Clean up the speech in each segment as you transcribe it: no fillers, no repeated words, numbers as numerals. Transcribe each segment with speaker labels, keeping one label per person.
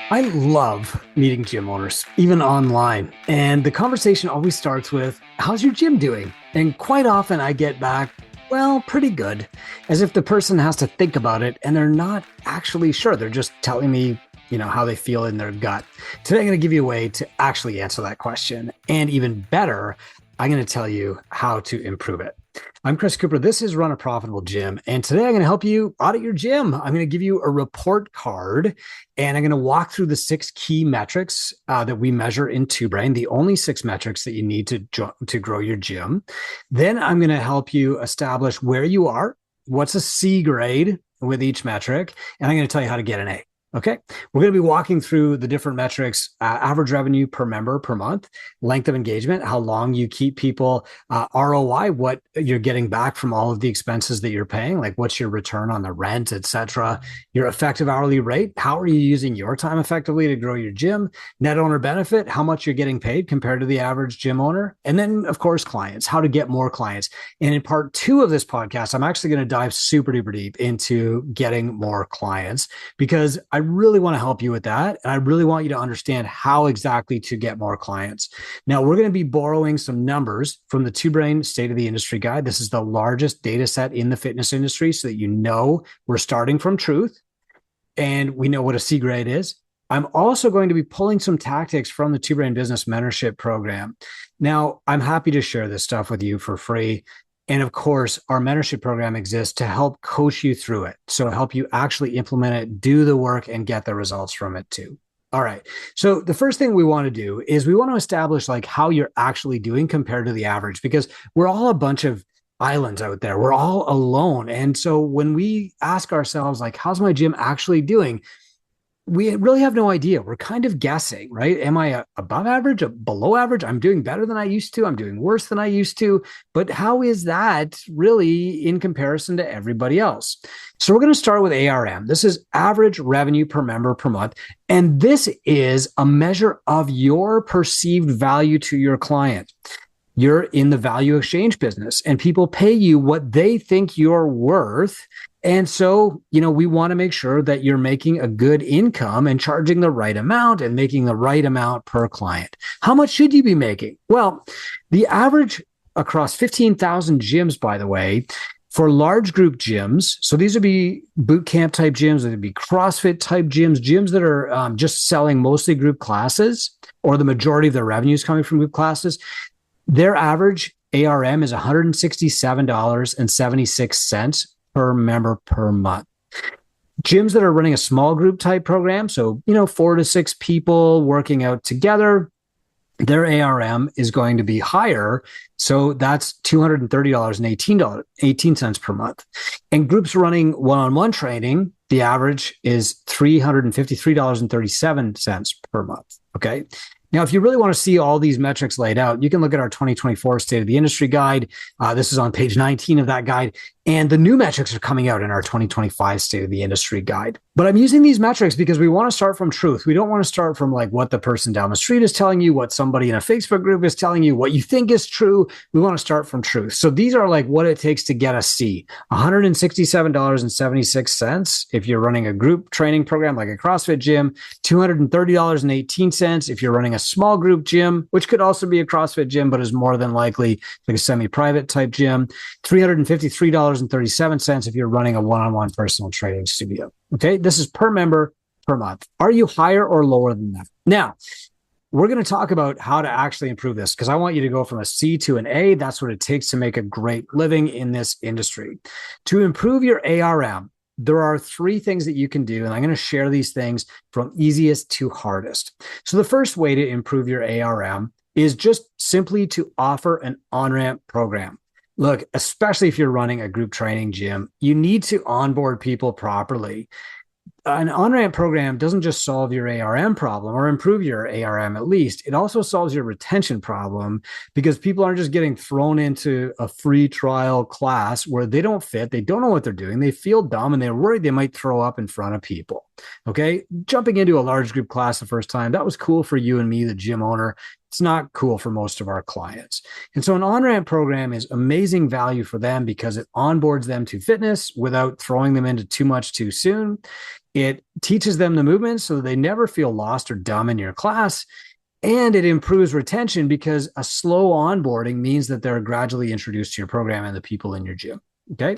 Speaker 1: I love meeting gym owners, even online. And the conversation always starts with, how's your gym doing? And quite often I get back, well, pretty good, as if the person has to think about it and they're not actually sure. They're just telling me, how they feel in their gut. Today, I'm going to give you a way to actually answer that question. And even better, I'm going to tell you how to improve it. I'm Chris Cooper. This is Run a Profitable Gym. And today I'm going to help you audit your gym. I'm going to give you a report card and I'm going to walk through the 6 key metrics that we measure in TwoBrain, the only 6 metrics that you need to grow your gym. Then I'm going to help you establish where you are, what's a C grade with each metric, and I'm going to tell you how to get an A. Okay. We're going to be walking through the different metrics, average revenue per member per month, length of engagement, how long you keep people, ROI, what you're getting back from all of the expenses that you're paying, like what's your return on the rent, etc. Your effective hourly rate, how are you using your time effectively to grow your gym, net owner benefit, how much you're getting paid compared to the average gym owner. And then, of course, clients, how to get more clients. And in part 2 of this podcast, I'm actually going to dive super duper deep into getting more clients because I really want to help you with that. And I really want you to understand how exactly to get more clients. Now, we're going to be borrowing some numbers from the TwoBrain State of the Industry Guide. This is the largest data set in the fitness industry so that we're starting from truth and we know what a C grade is. I'm also going to be pulling some tactics from the TwoBrain Business Mentorship Program. Now, I'm happy to share this stuff with you for free. And of course, our mentorship program exists to help coach you through it. So help you actually implement it, do the work, and get the results from it too. All right. So the first thing we want to do is we want to establish like how you're actually doing compared to the average, because we're all a bunch of islands out there. We're all alone. And so when we ask ourselves, like, how's my gym actually doing? We really have no idea. We're kind of guessing, right? Am I above average, below average? I'm doing better than I used to. I'm doing worse than I used to. But how is that really in comparison to everybody else? So we're going to start with ARM. This is average revenue per member per month. And this is a measure of your perceived value to your client. You're in the value exchange business and people pay you what they think you're worth. And so, we want to make sure that you're making a good income and charging the right amount and making the right amount per client. How much should you be making? Well, the average across 15,000 gyms, by the way, for large group gyms, so these would be boot camp type gyms, it would be CrossFit type gyms that are just selling mostly group classes, or the majority of their revenues coming from group classes. Their average ARM is $167.76 per member per month. Gyms that are running a small group type program, so 4 to 6 people working out together, their ARM is going to be higher. So that's $230.18 per month. And groups running one-on-one training, the average is $353.37 per month. Okay. Now, if you really want to see all these metrics laid out, you can look at our 2024 State of the Industry Guide. This is on page 19 of that guide. And the new metrics are coming out in our 2025 State of the Industry Guide. But I'm using these metrics because we want to start from truth. We don't want to start from like what the person down the street is telling you, what somebody in a Facebook group is telling you, what you think is true. We want to start from truth. So these are like what it takes to get a C. $167.76 if you're running a group training program like a CrossFit gym, $230.18 if you're running a small group gym, which could also be a CrossFit gym, but is more than likely like a semi-private type gym, $353.37 if you're running a one-on-one personal training studio. Okay, this is per member per month. Are you higher or lower than that? Now, we're going to talk about how to actually improve this because I want you to go from a C to an A. That's what it takes to make a great living in this industry. To improve your ARM, there are 3 things that you can do, and I'm going to share these things from easiest to hardest. So the first way to improve your ARM is just simply to offer an on-ramp program. Look, especially if you're running a group training gym, you need to onboard people properly. An on-ramp program doesn't just solve your ARM problem or improve your ARM at least. It also solves your retention problem because people aren't just getting thrown into a free trial class where they don't fit, they don't know what they're doing, they feel dumb, and they're worried they might throw up in front of people. Okay. Jumping into a large group class the first time, that was cool for you and me, the gym owner. It's not cool for most of our clients. And so an on-ramp program is amazing value for them because it onboards them to fitness without throwing them into too much too soon. It teaches them the movements so that they never feel lost or dumb in your class. And it improves retention because a slow onboarding means that they're gradually introduced to your program and the people in your gym. Okay.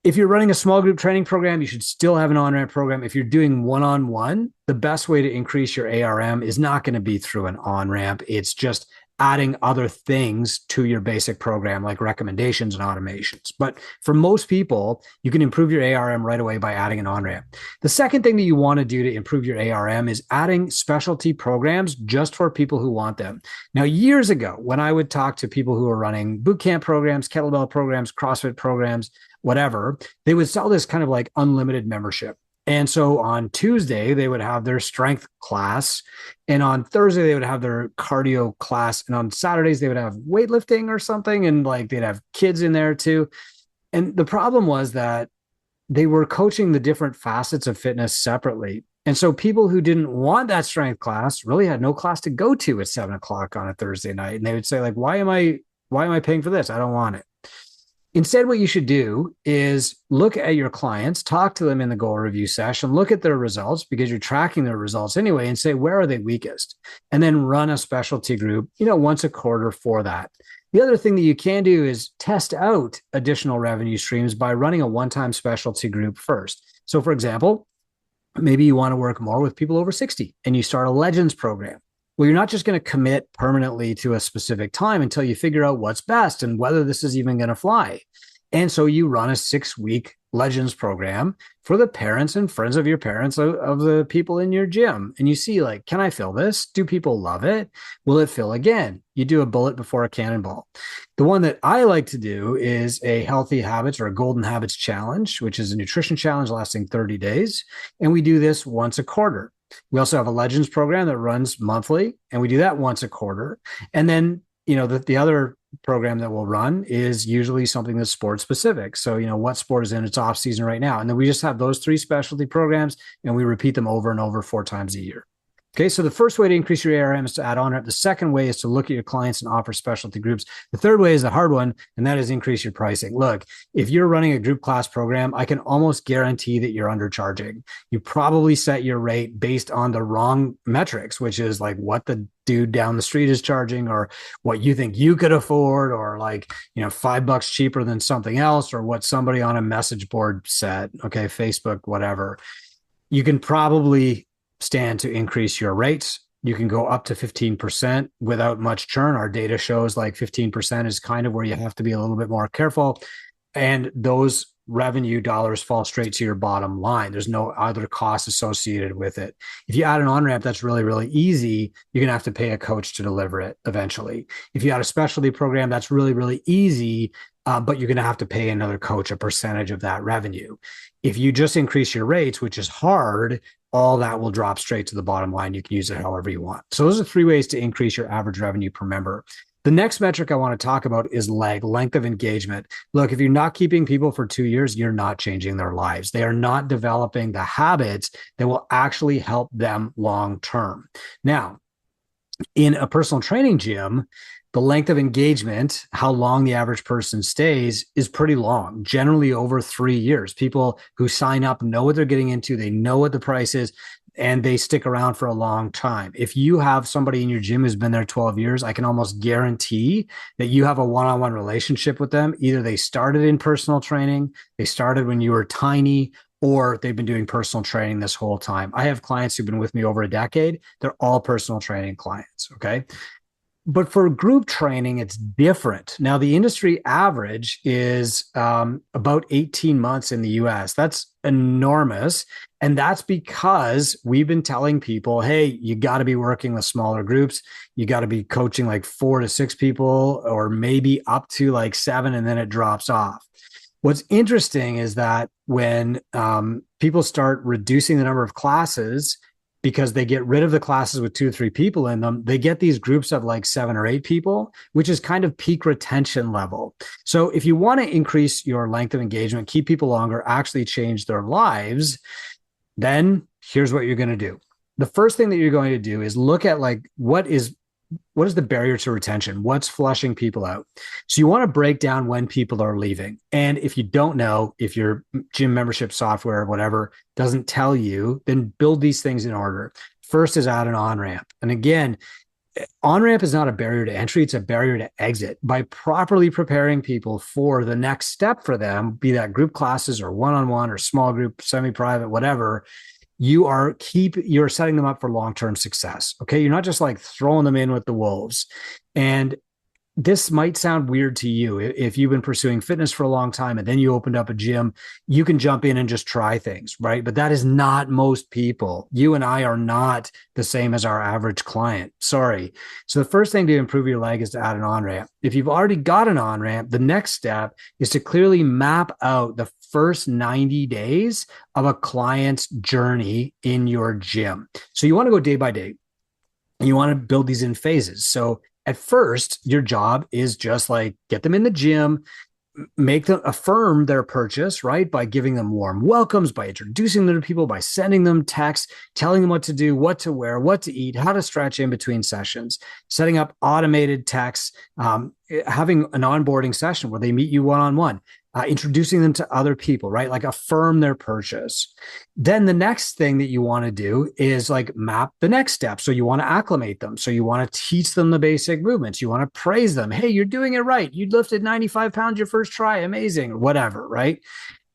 Speaker 1: If you're running a small group training program, you should still have an on-ramp program. If you're doing one-on-one, the best way to increase your ARM is not going to be through an on-ramp. It's just adding other things to your basic program, like recommendations and automations. But for most people, you can improve your ARM right away by adding an on-ramp. The second thing that you want to do to improve your ARM is adding specialty programs just for people who want them. Now, years ago, when I would talk to people who were running bootcamp programs, kettlebell programs, CrossFit programs, whatever, they would sell this kind of like unlimited membership. And so on Tuesday, they would have their strength class. And on Thursday, they would have their cardio class. And on Saturdays, they would have weightlifting or something. And like they'd have kids in there too. And the problem was that they were coaching the different facets of fitness separately. And so people who didn't want that strength class really had no class to go to at 7 o'clock on a Thursday night. And they would say, like, why am I paying for this? I don't want it. Instead, what you should do is look at your clients, talk to them in the goal review session, look at their results because you're tracking their results anyway, and say, where are they weakest? And then run a specialty group, once a quarter for that. The other thing that you can do is test out additional revenue streams by running a one-time specialty group first. So for example, maybe you want to work more with people over 60 and you start a Legends program. Well, you're not just going to commit permanently to a specific time until you figure out what's best and whether this is even going to fly. And so you run a 6-week Legends program for the parents and friends of your parents of the people in your gym. And you see, like, can I fill this? Do people love it? Will it fill again? You do a bullet before a cannonball. The one that I like to do is a healthy habits or a golden habits challenge, which is a nutrition challenge lasting 30 days. And we do this once a quarter. We also have a Legends program that runs monthly, and we do that once a quarter. And then, the other program that we'll run is usually something that's sport specific. So, what sport is in its off season right now. And then we just have those 3 specialty programs and we repeat them over and over 4 times a year. Okay, so the first way to increase your ARM is to add on-ramp. The second way is to look at your clients and offer specialty groups. The third way is the hard one, and that is increase your pricing. Look, if you're running a group class program, I can almost guarantee that you're undercharging. You probably set your rate based on the wrong metrics, which is like what the dude down the street is charging or what you think you could afford or like, $5 cheaper than something else or what somebody on a message board said, okay, Facebook, whatever. You can probably stand to increase your rates. You can go up to 15% without much churn. Our data shows like 15% is kind of where you have to be a little bit more careful. And those revenue dollars fall straight to your bottom line. There's no other costs associated with it. If you add an on-ramp, that's really, really easy. You're going to have to pay a coach to deliver it eventually. If you add a specialty program, that's really, really easy, but you're going to have to pay another coach a percentage of that revenue. If you just increase your rates, which is hard, all that will drop straight to the bottom line. You can use it however you want. So those are 3 ways to increase your average revenue per member. The next metric I want to talk about is length of engagement. Look, if you're not keeping people for 2 years, you're not changing their lives. They are not developing the habits that will actually help them long term. Now, in a personal training gym, the length of engagement, how long the average person stays, is pretty long, generally over 3 years. People who sign up know what they're getting into. They know what the price is, and they stick around for a long time. If you have somebody in your gym who's been there 12 years, I can almost guarantee that you have a one-on-one relationship with them. Either they started in personal training, they started when you were tiny, or they've been doing personal training this whole time. I have clients who've been with me over a decade. They're all personal training clients, okay? But for group training, it's different. Now, the industry average is about 18 months in the US. That's enormous. And that's because we've been telling people, hey, you got to be working with smaller groups. You got to be coaching like 4 to 6 people or maybe up to like 7, and then it drops off. What's interesting is that when people start reducing the number of classes, because they get rid of the classes with 2 or 3 people in them, they get these groups of like 7 or 8 people, which is kind of peak retention level. So if you want to increase your length of engagement, keep people longer, actually change their lives, Then here's what you're going to do. The first thing that you're going to do is look at like what is the barrier to retention? What's flushing people out? So you want to break down when people are leaving. And if you don't know, if your gym membership software or whatever doesn't tell you, then build these things in order. First is add an on ramp. And again, on ramp is not a barrier to entry, it's a barrier to exit. By properly preparing people for the next step for them, be that group classes or one-on-one or small group, semi-private, whatever, you're setting them up for long-term success. Okay. You're not just like throwing them in with the wolves. And this might sound weird to you. If you've been pursuing fitness for a long time and then you opened up a gym, you can jump in and just try things, right? But that is not most people. You and I are not the same as our average client. Sorry. So the first thing to improve your leg is to add an on-ramp. If you've already got an on-ramp, the next step is to clearly map out the first 90 days of a client's journey in your gym. So you want to go day by day and you want to build these in phases. So at first, your job is just like get them in the gym, make them affirm their purchase, right? By giving them warm welcomes, by introducing them to people, by sending them texts, telling them what to do, what to wear, what to eat, how to stretch in between sessions, setting up automated texts, having an onboarding session where they meet you one-on-one. Introducing them to other people, right? Like affirm their purchase. Then the next thing that you want to do is like map the next step. So you want to acclimate them. So you want to teach them the basic movements. You want to praise them. Hey, you're doing it right. You lifted 95 pounds your first try. Amazing. Whatever, right?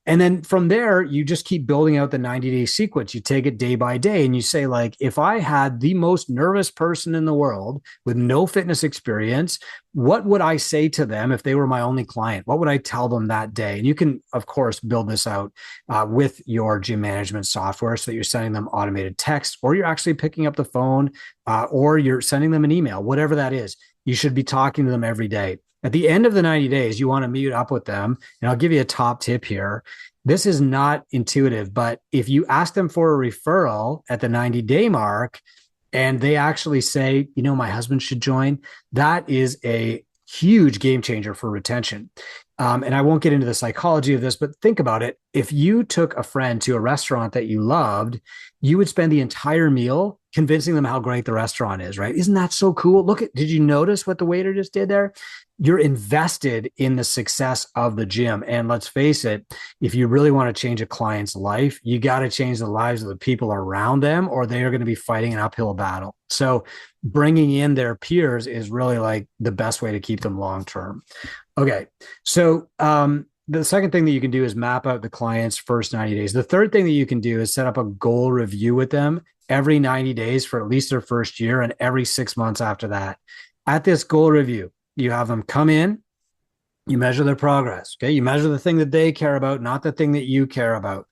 Speaker 1: And then from there, you just keep building out the 90-day sequence. You take it day by day and you say, like, if I had the most nervous person in the world with no fitness experience, what would I say to them if they were my only client? What would I tell them that day? And you can, of course, build this out with your gym management software so that you're sending them automated text, or you're actually picking up the phone, or you're sending them an email, whatever that is. You should be talking to them every day. At the end of the 90 days, you want to meet up with them. And I'll give you a top tip here. This is not intuitive, but if you ask them for a referral at the 90-day mark and they actually say, you know, my husband should join, that is a huge game changer for retention. And I won't get into the psychology of this, but think about it. If you took a friend to a restaurant that you loved, you would spend the entire meal convincing them how great the restaurant is, right? Isn't that so cool? Did you notice what the waiter just did there? You're invested in the success of the gym. And let's face it, if you really want to change a client's life, you got to change the lives of the people around them, or they are going to be fighting an uphill battle. So bringing in their peers is really like the best way to keep them long-term. Okay. So, the second thing that you can do is map out the client's first 90 days. The third thing that you can do is set up a goal review with them every 90 days for at least their first year and every 6 months after that. At this goal review, you have them come in, you measure their progress. Okay. You measure the thing that they care about, not the thing that you care about.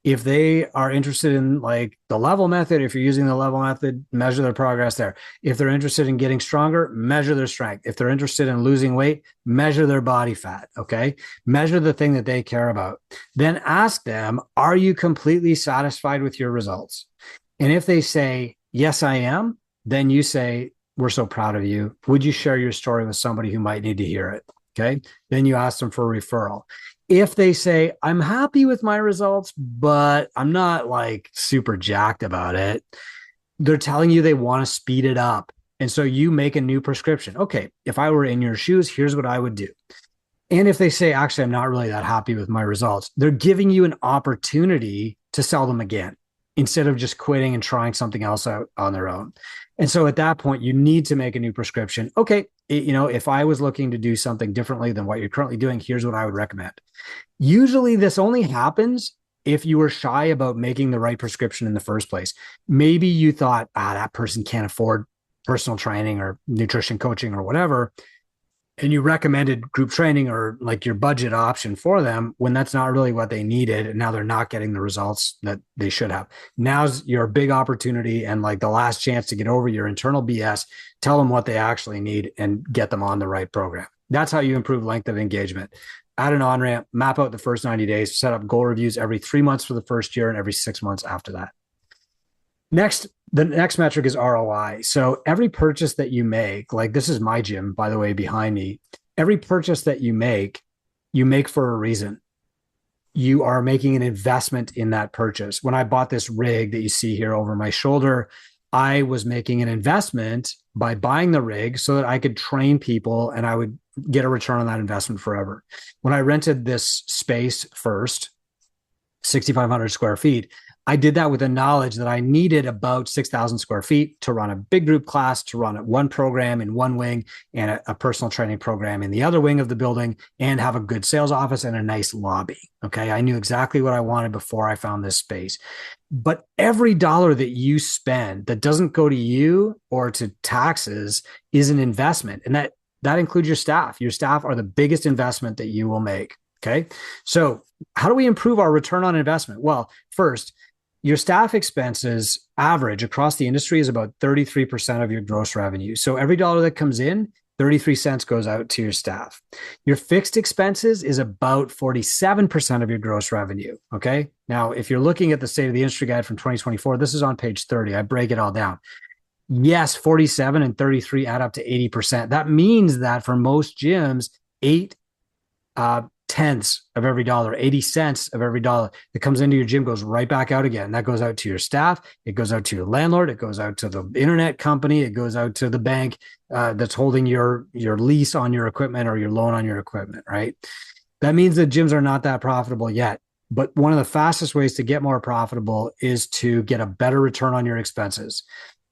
Speaker 1: If they are interested in like the level method, if you're using the level method, measure their progress there. If they're interested in getting stronger, measure their strength. If they're interested in losing weight, measure their body fat. Okay. Measure the thing that they care about. Then ask them, are you completely satisfied with your results? And if they say, yes, I am, then you say, we're so proud of you. Would you share your story with somebody who might need to hear it? Okay. Then you ask them for a referral. If they say, I'm happy with my results, but I'm not like super jacked about it, they're telling you they want to speed it up. And so you make a new prescription. Okay, if I were in your shoes, here's what I would do. And if they say, actually, I'm not really that happy with my results, they're giving you an opportunity to sell them again instead of just quitting and trying something else out on their own. And so at that point, you need to make a new prescription. Okay, if I was looking to do something differently than what you're currently doing, here's what I would recommend. Usually this only happens if you were shy about making the right prescription in the first place. Maybe you thought, that person can't afford personal training or nutrition coaching or whatever, and you recommended group training or like your budget option for them when that's not really what they needed. And now they're not getting the results that they should have. Now's your big opportunity and like the last chance to get over your internal BS, tell them what they actually need and get them on the right program. That's how you improve length of engagement. Add an on-ramp, map out the first 90 days, set up goal reviews every 3 months for the first year and every 6 months after that. Next, the next metric is ROI. So every purchase that you make, like this is my gym, by the way, behind me, every purchase that you make for a reason. you are making an investment in that purchase. When I bought this rig that you see here over my shoulder, I was making an investment by buying the rig so that I could train people and I would get a return on that investment forever. When I rented this space first, 6,500 square feet, I did that with the knowledge that I needed about 6,000 square feet to run a big group class, to run one program in one wing and a personal training program in the other wing of the building, and have a good sales office and a nice lobby. Okay. I knew exactly what I wanted before I found this space. But every dollar that you spend that doesn't go to you or to taxes is an investment. And that includes your staff. Your staff are the biggest investment that you will make. Okay. So how do we improve our return on investment? Well, first, your staff expenses average across the industry is about 33% of your gross revenue. So every dollar that comes in, 33 cents goes out to your staff. Your fixed expenses is about 47% of your gross revenue. Okay. Now, if you're looking at the State of the Industry Guide from 2024, this is on page 30. I break it all down. Yes, 47 and 33 add up to 80%. That means that for most gyms, 8/10 of every dollar, 80 cents of every dollar that comes into your gym goes right back out again. That goes out to your staff. It goes out to your landlord. It goes out to the internet company. It goes out to the bank that's holding your lease on your equipment or your loan on your equipment, right? That means that gyms are not that profitable yet. But one of the fastest ways to get more profitable is to get a better return on your expenses.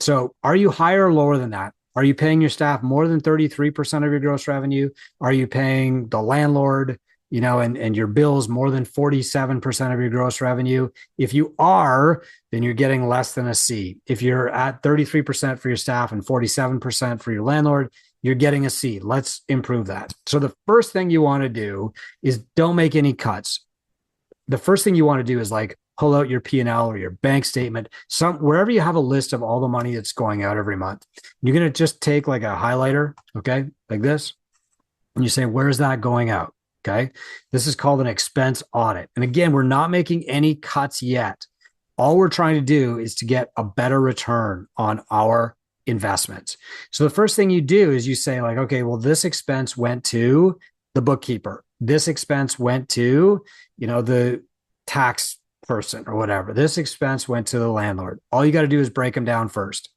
Speaker 1: So are you higher or lower than that? Are you paying your staff more than 33% of your gross revenue? Are you paying the landlord, and your bills more than 47% of your gross revenue? If you are, then you're getting less than a C. If you're at 33% for your staff and 47% for your landlord, you're getting a C. Let's improve that. So the first thing you want to do is don't make any cuts. The first thing you want to do is pull out your P&L or your bank statement, wherever you have a list of all the money that's going out every month. You're going to just take a highlighter, okay, like this, and you say, where's that going out? Okay. This is called an expense audit. And again, we're not making any cuts yet. All we're trying to do is to get a better return on our investments. So the first thing you do is you say okay, well, this expense went to the bookkeeper. This expense went to, the tax person or whatever. This expense went to the landlord. All you got to do is break them down first.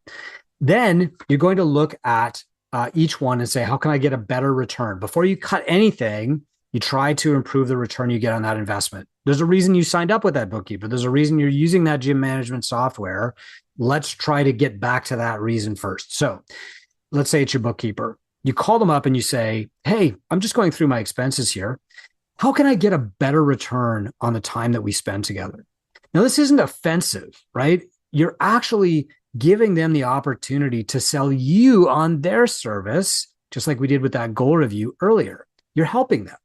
Speaker 1: Then you're going to look at each one and say, how can I get a better return? Before you cut anything, you try to improve the return you get on that investment. There's a reason you signed up with that bookkeeper. There's a reason you're using that gym management software. Let's try to get back to that reason first. So let's say it's your bookkeeper. You call them up and you say, hey, I'm just going through my expenses here. How can I get a better return on the time that we spend together? Now, this isn't offensive, right? You're actually giving them the opportunity to sell you on their service, just like we did with that goal review earlier. You're helping them.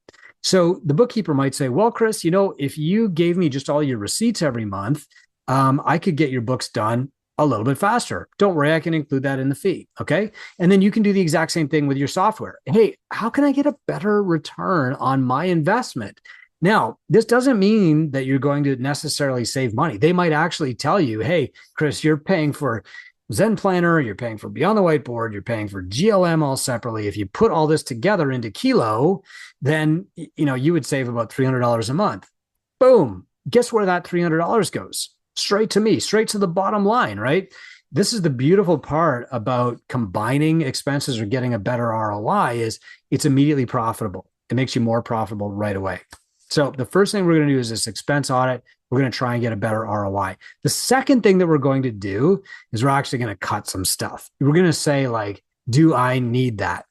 Speaker 1: So the bookkeeper might say, well, Chris, if you gave me just all your receipts every month, I could get your books done a little bit faster. Don't worry, I can include that in the fee. Okay. And then you can do the exact same thing with your software. Hey, how can I get a better return on my investment? Now, this doesn't mean that you're going to necessarily save money. They might actually tell you, hey, Chris, you're paying for Zen Planner, you're paying for Beyond the Whiteboard, you're paying for GLM all separately. If you put all this together into Kilo, then you would save about $300 a month. Boom. Guess where that $300 goes? Straight to me, straight to the bottom line, right? This is the beautiful part about combining expenses or getting a better ROI is it's immediately profitable. It makes you more profitable right away. So the first thing we're going to do is this expense audit. We're going to try and get a better ROI. The second thing that we're going to do is we're actually going to cut some stuff. We're going to say do I need that?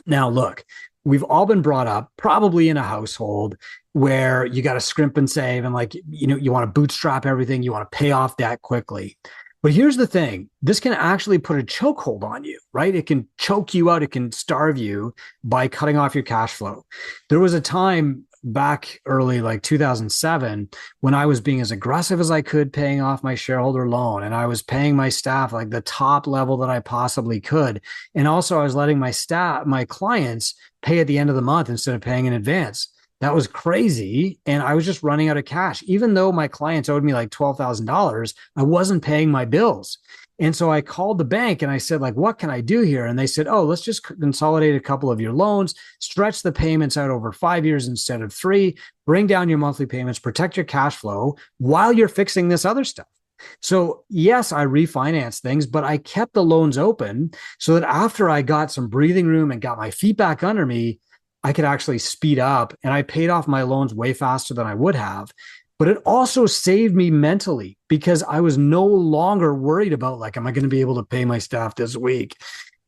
Speaker 1: Now, look, we've all been brought up probably in a household where you got to scrimp and save and you want to bootstrap everything. You want to pay off debt quickly. But here's the thing. This can actually put a chokehold on you, right? It can choke you out. It can starve you by cutting off your cash flow. There was a time back early, 2007, when I was being as aggressive as I could, paying off my shareholder loan. And I was paying my staff the top level that I possibly could. And also I was letting my clients pay at the end of the month instead of paying in advance. That was crazy. And I was just running out of cash. Even though my clients owed me like $12,000, I wasn't paying my bills. And so I called the bank and I said, like, what can I do here? And they said, oh, let's just consolidate a couple of your loans, stretch the payments out over 5 years instead of three, bring down your monthly payments, protect your cash flow while you're fixing this other stuff. So, yes, I refinanced things, but I kept the loans open so that after I got some breathing room and got my feet back under me, I could actually speed up, and I paid off my loans way faster than I would have. But it also saved me mentally because I was no longer worried about, like, am I going to be able to pay my staff this week?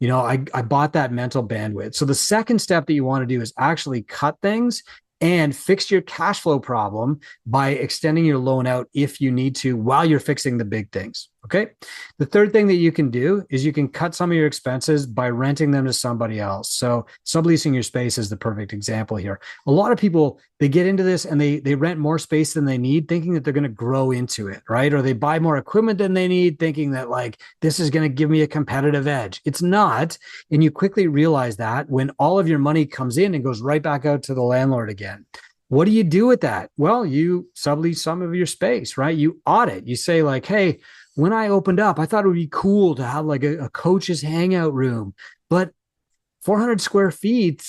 Speaker 1: I bought that mental bandwidth. So the second step that you want to do is actually cut things and fix your cash flow problem by extending your loan out if you need to while you're fixing the big things. Okay. The third thing that you can do is you can cut some of your expenses by renting them to somebody else. So subleasing your space is the perfect example here. A lot of people, they get into this and they rent more space than they need, thinking that they're going to grow into it, right? Or they buy more equipment than they need, thinking that, like, this is going to give me a competitive edge. It's not. And you quickly realize that when all of your money comes in and goes right back out to the landlord again. What do you do with that? Well, you sublease some of your space, right? You audit. You say, like, hey, when I opened up, I thought it would be cool to have like a coach's hangout room, but 400 square feet,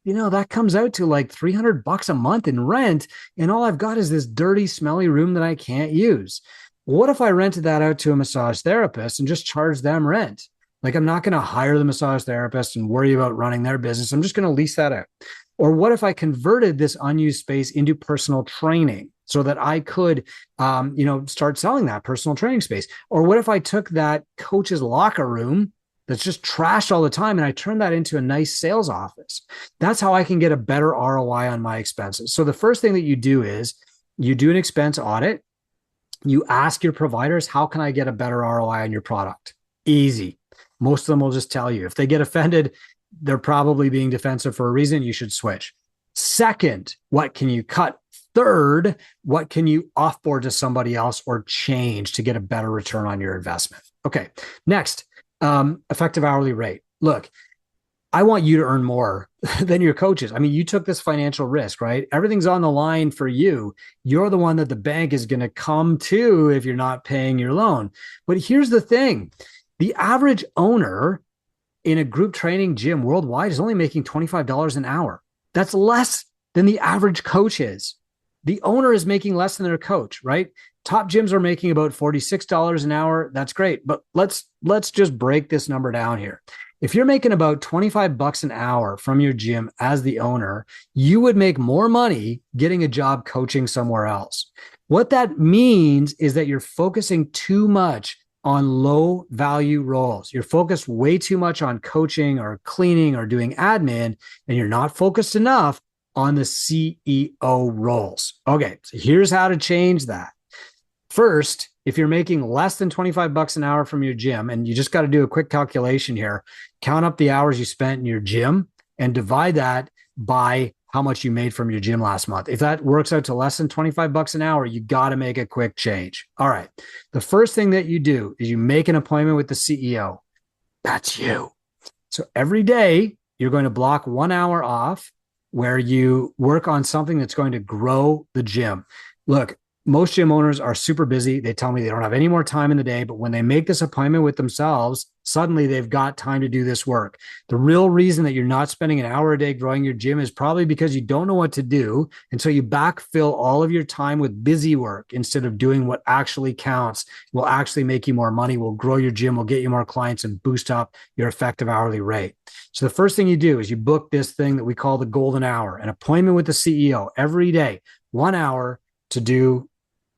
Speaker 1: that comes out to like $300 a month in rent. And all I've got is this dirty, smelly room that I can't use. What if I rented that out to a massage therapist and just charged them rent? Like, I'm not going to hire the massage therapist and worry about running their business. I'm just going to lease that out. Or what if I converted this unused space into personal training so that I could, start selling that personal training space? Or what if I took that coach's locker room that's just trashed all the time and I turned that into a nice sales office? That's how I can get a better ROI on my expenses. So the first thing that you do is you do an expense audit. You ask your providers, how can I get a better ROI on your product? Easy. Most of them will just tell you. If they get offended, they're probably being defensive for a reason. You should switch. Second, what can you cut? Third, what can you offboard to somebody else or change to get a better return on your investment? Okay. Next, effective hourly rate. Look, I want you to earn more than your coaches. I mean, you took this financial risk, right? Everything's on the line for you. You're the one that the bank is going to come to if you're not paying your loan. But here's the thing. The average owner in a group training gym worldwide is only making $25 an hour. That's less than the average coach is. The owner is making less than their coach, right? Top gyms are making about $46 an hour. That's great. But let's just break this number down here. If you're making about $25 an hour from your gym as the owner, you would make more money getting a job coaching somewhere else. What that means is that you're focusing too much on low value roles. You're focused way too much on coaching or cleaning or doing admin, and you're not focused enough on the CEO roles. Okay, so here's how to change that. First, if you're making less than $25 an hour from your gym, and you just got to do a quick calculation here, count up the hours you spent in your gym and divide that by how much you made from your gym last month. If that works out to less than $25 an hour, you got to make a quick change. All right. The first thing that you do is you make an appointment with the CEO. That's you. So every day you're going to block 1 hour off where you work on something that's going to grow the gym. Look, most gym owners are super busy. They tell me they don't have any more time in the day, but when they make this appointment with themselves, suddenly they've got time to do this work. The real reason that you're not spending an hour a day growing your gym is probably because you don't know what to do. And so you backfill all of your time with busy work instead of doing what actually counts, will actually make you more money, will grow your gym, will get you more clients and boost up your effective hourly rate. So the first thing you do is you book this thing that we call the golden hour, an appointment with the CEO every day, 1 hour to do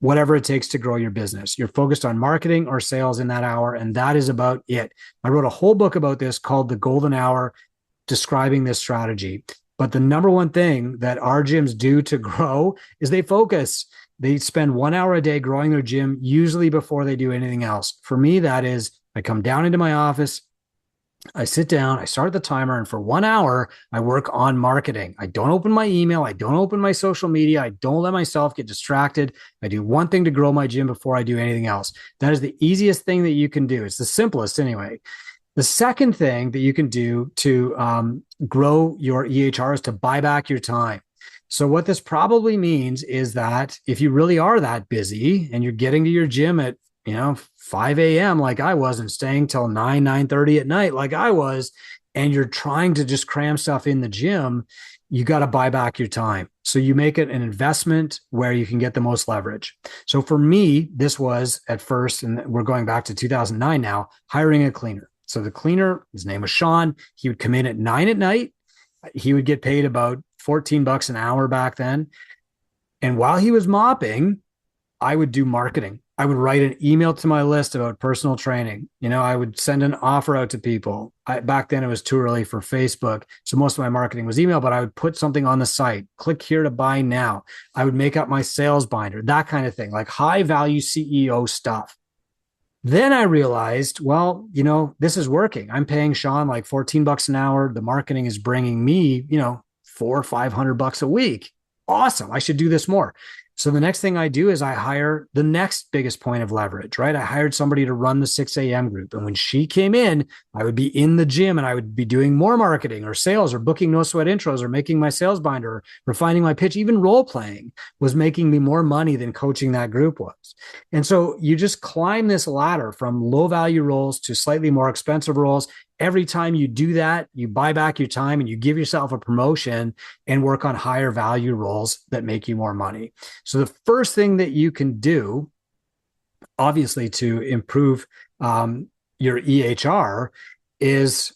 Speaker 1: whatever it takes to grow your business. You're focused on marketing or sales in that hour, and that is about it. I wrote a whole book about this called The Golden Hour, describing this strategy. But the number one thing that our gyms do to grow is they focus. They spend 1 hour a day growing their gym, usually before they do anything else. For me, that is, I come down into my office, I sit down, I start the timer, and for 1 hour, I work on marketing. I don't open my email. I don't open my social media. I don't let myself get distracted. I do one thing to grow my gym before I do anything else. That is the easiest thing that you can do. It's the simplest anyway. The second thing that you can do to grow your EHR is to buy back your time. So what this probably means is that if you really are that busy and you're getting to your gym at, 5 a.m. like I was and staying till 9:30 at night like I was, and you're trying to just cram stuff in the gym, you got to buy back your time. So you make it an investment where you can get the most leverage. So for me, this was at first, and we're going back to 2009 now, hiring a cleaner. So the cleaner, his name was Sean. He would come in at 9 at night. He would get paid about $14 an hour back then. And while he was mopping, I would do marketing. I would write an email to my list about personal training. I would send an offer out to people. Back then, it was too early for Facebook. So most of my marketing was email, but I would put something on the site. Click here to buy now. I would make up my sales binder, that kind of thing, like high value CEO stuff. Then I realized, well, this is working. I'm paying Sean like $14 an hour. The marketing is bringing me, $400 or $500 a week. Awesome. I should do this more. So the next thing I do is I hire the next biggest point of leverage, right? I hired somebody to run the 6 a.m. group. And when she came in, I would be in the gym and I would be doing more marketing or sales or booking no sweat intros or making my sales binder or refining my pitch. Even role playing was making me more money than coaching that group was. And so you just climb this ladder from low value roles to slightly more expensive roles. Every time you do that, you buy back your time and you give yourself a promotion and work on higher value roles that make you more money. So the first thing that you can do, obviously, to improve your EHR is,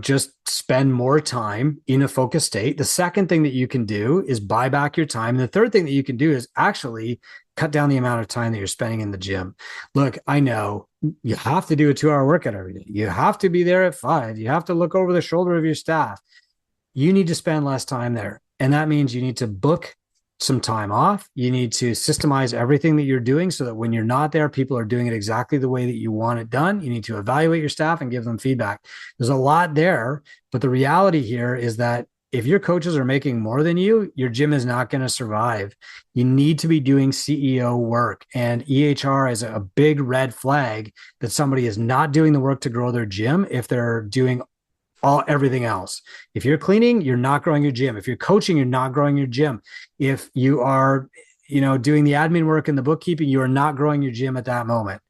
Speaker 1: just spend more time in a focused state. The second thing that you can do is buy back your time. And the third thing that you can do is actually cut down the amount of time that you're spending in the gym. Look, I know you have to do a 2-hour workout every day. You have to be there at 5. You have to look over the shoulder of your staff. You need to spend less time there. And that means you need to book some time off. You need to systemize everything that you're doing so that when you're not there, people are doing it exactly the way that you want it done. You need to evaluate your staff and give them feedback. There's a lot there, but the reality here is that if your coaches are making more than you, your gym is not going to survive. You need to be doing CEO work, and EHR is a big red flag that somebody is not doing the work to grow their gym if they're doing everything else. If you're cleaning, you're not growing your gym. If you're coaching, you're not growing your gym. If you are, doing the admin work and the bookkeeping, you are not growing your gym at that moment.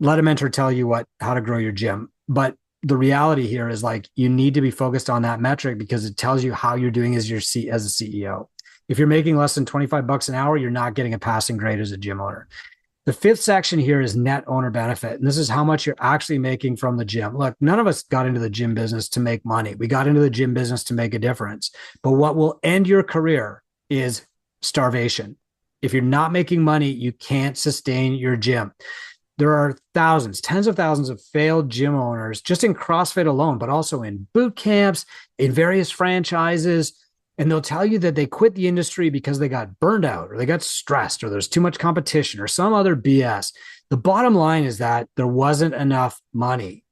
Speaker 1: Let a mentor tell you how to grow your gym. But the reality here is you need to be focused on that metric because it tells you how you're doing as a CEO. If you're making less than $25 an hour, you're not getting a passing grade as a gym owner. The fifth section here is net owner benefit. And this is how much you're actually making from the gym. Look, none of us got into the gym business to make money. We got into the gym business to make a difference. But what will end your career is starvation. If you're not making money, you can't sustain your gym. There are thousands, tens of thousands of failed gym owners just in CrossFit alone, but also in boot camps, in various franchises. And they'll tell you that they quit the industry because they got burned out or they got stressed or there's too much competition or some other BS. The bottom line is that there wasn't enough money.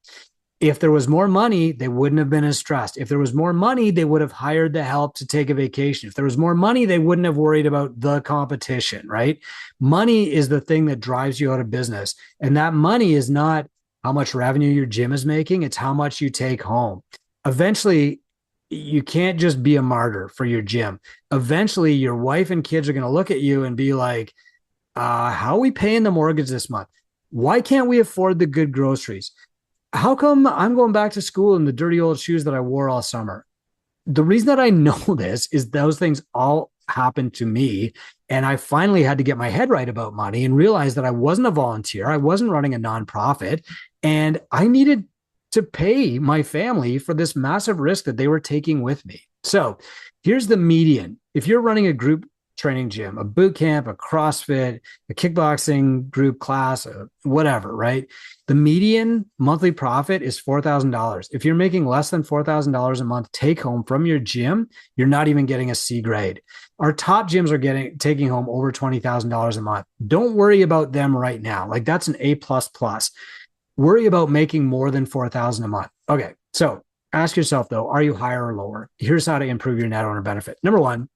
Speaker 1: If there was more money, they wouldn't have been as stressed. If there was more money, they would have hired the help to take a vacation. If there was more money, they wouldn't have worried about the competition, right? Money is the thing that drives you out of business. And that money is not how much revenue your gym is making. It's how much you take home. Eventually, you can't just be a martyr for your gym. Eventually, your wife and kids are going to look at you and be like, how are we paying the mortgage this month? Why can't we afford the good groceries? How come I'm going back to school in the dirty old shoes that I wore all summer? The reason that I know this is those things all happened to me. And I finally had to get my head right about money and realize that I wasn't a volunteer. I wasn't running a nonprofit, and I needed to pay my family for this massive risk that they were taking with me. So here's the median. If you're running a group training gym, a boot camp, a CrossFit, a kickboxing group class, whatever, right? The median monthly profit is $4,000. If you're making less than $4,000 a month take home from your gym, you're not even getting a C grade. Our top gyms are taking home over $20,000 a month. Don't worry about them right now. That's an A++. Worry about making more than $4,000 a month. Okay, so ask yourself though, are you higher or lower? Here's how to improve your net owner benefit. Number one,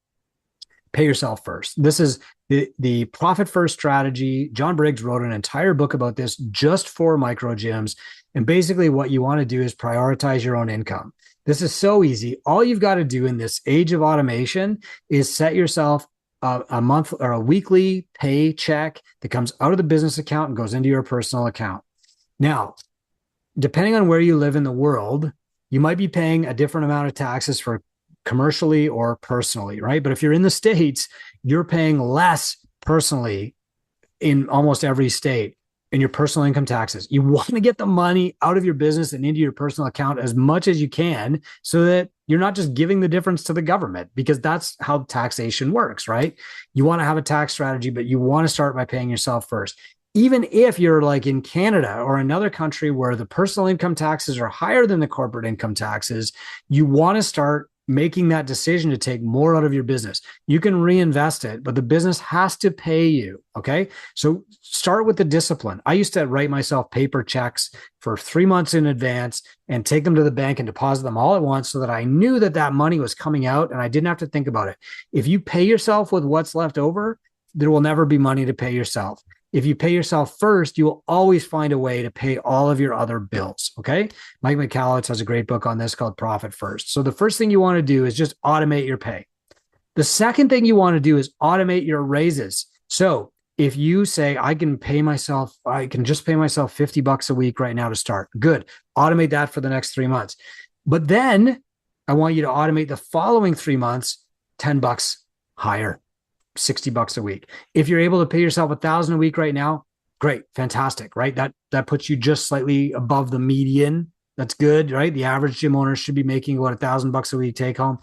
Speaker 1: pay yourself first. This is the profit first strategy. John Briggs wrote an entire book about this just for micro gyms. And basically what you want to do is prioritize your own income. This is so easy. All you've got to do in this age of automation is set yourself a month or a weekly paycheck that comes out of the business account and goes into your personal account. Now, depending on where you live in the world, you might be paying a different amount of taxes for commercially or personally, right? But if you're in the States, you're paying less personally in almost every state in your personal income taxes. You want to get the money out of your business and into your personal account as much as you can so that you're not just giving the difference to the government, because that's how taxation works, right? You want to have a tax strategy, but you want to start by paying yourself first. Even if you're like in Canada or another country where the personal income taxes are higher than the corporate income taxes, you want to start making that decision to take more out of your business. You can reinvest it, but the business has to pay you. Okay. So start with the discipline. I used to write myself paper checks for 3 months in advance and take them to the bank and deposit them all at once so that I knew that that money was coming out and I didn't have to think about it. If you pay yourself with what's left over, there will never be money to pay yourself. If you pay yourself first, you will always find a way to pay all of your other bills. Okay. Mike Michalowicz has a great book on this called Profit First. So the first thing you want to do is just automate your pay. The second thing you want to do is automate your raises. So if you say, I can just pay myself $50 a week right now to start. Good. Automate that for the next 3 months. But then I want you to automate the following 3 months, $10 higher. $60 a week. If you're able to pay yourself $1,000 a week right now, great, fantastic, right? That puts you just slightly above the median. That's good, right? The average gym owner should be making about $1,000 a week take home.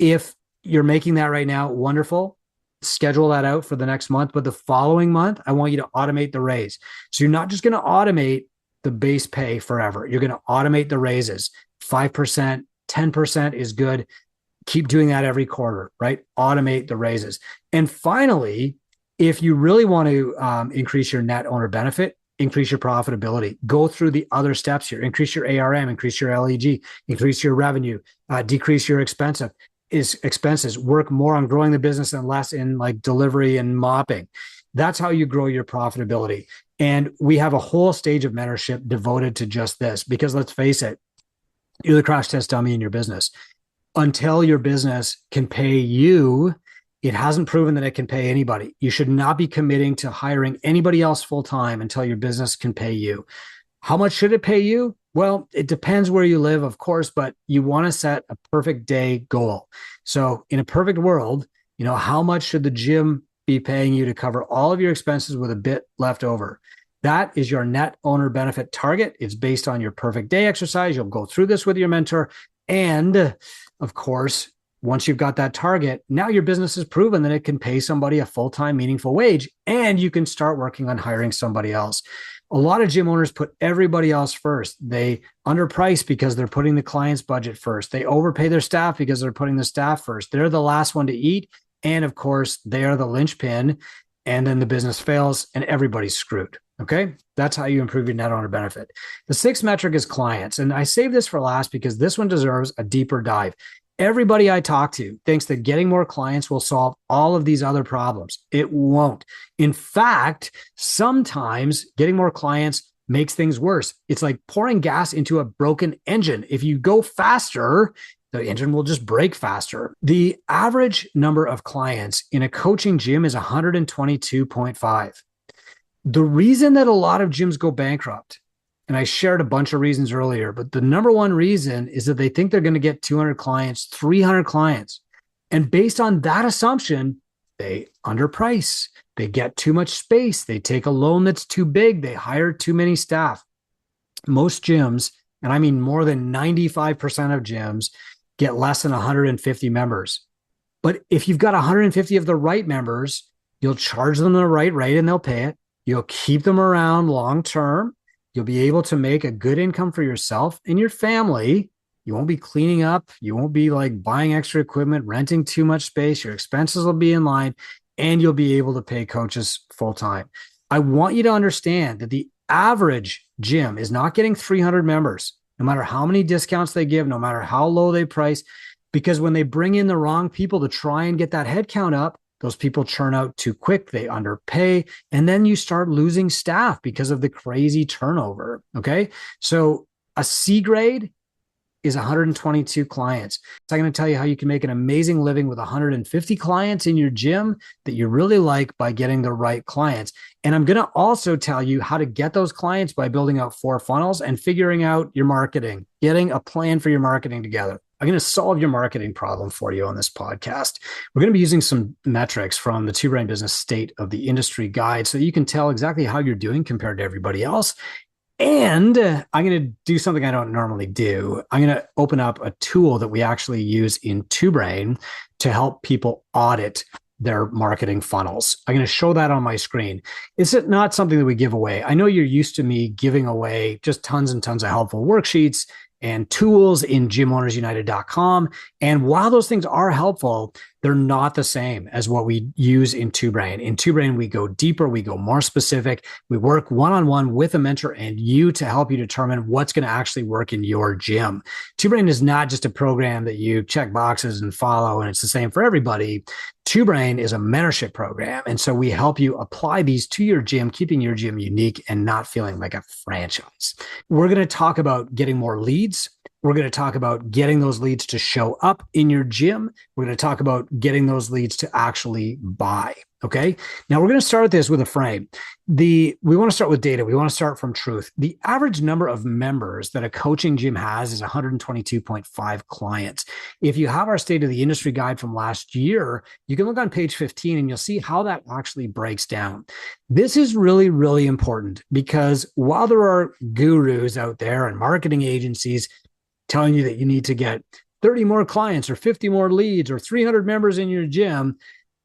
Speaker 1: If you're making that right now, wonderful. Schedule that out for the next month. But the following month, I want you to automate the raise. So you're not just going to automate the base pay forever. You're going to automate the raises. 5%, 10% is good. Keep doing that every quarter, right? Automate the raises. And finally, if you really want to increase your net owner benefit, increase your profitability, go through the other steps here, increase your ARM, increase your LEG, increase your revenue, decrease your expenses, work more on growing the business and less in like delivery and mopping. That's how you grow your profitability. And we have a whole stage of mentorship devoted to just this, because let's face it, you're the crash test dummy in your business. Until your business can pay you, it hasn't proven that it can pay anybody. You should not be committing to hiring anybody else full-time until your business can pay you. How much should it pay you? Well, it depends where you live, of course, but you want to set a perfect day goal. So in a perfect world, how much should the gym be paying you to cover all of your expenses with a bit left over? That is your net owner benefit target. It's based on your perfect day exercise. You'll go through this with your mentor. And of course, once you've got that target, now your business has proven that it can pay somebody a full-time meaningful wage, and you can start working on hiring somebody else. A lot of gym owners put everybody else first. They underprice because they're putting the client's budget first. They overpay their staff because they're putting the staff first. They're the last one to eat. And of course, they are the linchpin. And then the business fails and everybody's screwed. Okay. That's how you improve your net owner benefit. The sixth metric is clients. And I save this for last because this one deserves a deeper dive. Everybody I talk to thinks that getting more clients will solve all of these other problems. It won't. In fact, sometimes getting more clients makes things worse. It's like pouring gas into a broken engine. If you go faster, the engine will just break faster. The average number of clients in a coaching gym is 122.5. The reason that a lot of gyms go bankrupt, and I shared a bunch of reasons earlier, but the number one reason is that they think they're going to get 200 clients, 300 clients. And based on that assumption, they underprice. They get too much space. They take a loan that's too big. They hire too many staff. Most gyms, and I mean more than 95% of gyms, get less than 150 members. But if you've got 150 of the right members, you'll charge them the right rate and they'll pay it. You'll keep them around long term. You'll be able to make a good income for yourself and your family. You won't be cleaning up. You won't be like buying extra equipment, renting too much space. Your expenses will be in line and you'll be able to pay coaches full time. I want you to understand that the average gym is not getting 300 members, no matter how many discounts they give, no matter how low they price, because when they bring in the wrong people to try and get that headcount up, those people churn out too quick, they underpay, and then you start losing staff because of the crazy turnover, okay? So a C grade is 122 clients. So I'm going to tell you how you can make an amazing living with 150 clients in your gym that you really like by getting the right clients. And I'm going to also tell you how to get those clients by building out 4 funnels and figuring out your marketing, getting a plan for your marketing together. I'm going to solve your marketing problem for you on this podcast. We're going to be using some metrics from the Two Brain Business State of the Industry Guide so you can tell exactly how you're doing compared to everybody else. And I'm going to do something I don't normally do. I'm going to open up a tool that we actually use in Two Brain to help people audit their marketing funnels. I'm going to show that on my screen. It's not something that we give away. I know you're used to me giving away just tons and tons of helpful worksheets and tools in gymownersunited.com. And while those things are helpful, they're not the same as what we use in Two Brain. In Two Brain, we go deeper, we go more specific. We work one-on-one with a mentor and you to help you determine what's going to actually work in your gym. Two Brain is not just a program that you check boxes and follow, and it's the same for everybody. Two Brain is a mentorship program. And so we help you apply these to your gym, keeping your gym unique and not feeling like a franchise. We're going to talk about getting more leads. We're going to talk about getting those leads to show up in your gym. We're going to talk about getting those leads to actually buy. Okay. Now we're going to start this with a frame. We want to start with data. We want to start from truth. The average number of members that a coaching gym has is 122.5 clients. If you have our State of the Industry Guide from last year, you can look on page 15 and you'll see how that actually breaks down. This is really, really important because while there are gurus out there and marketing agencies telling you that you need to get 30 more clients or 50 more leads or 300 members in your gym,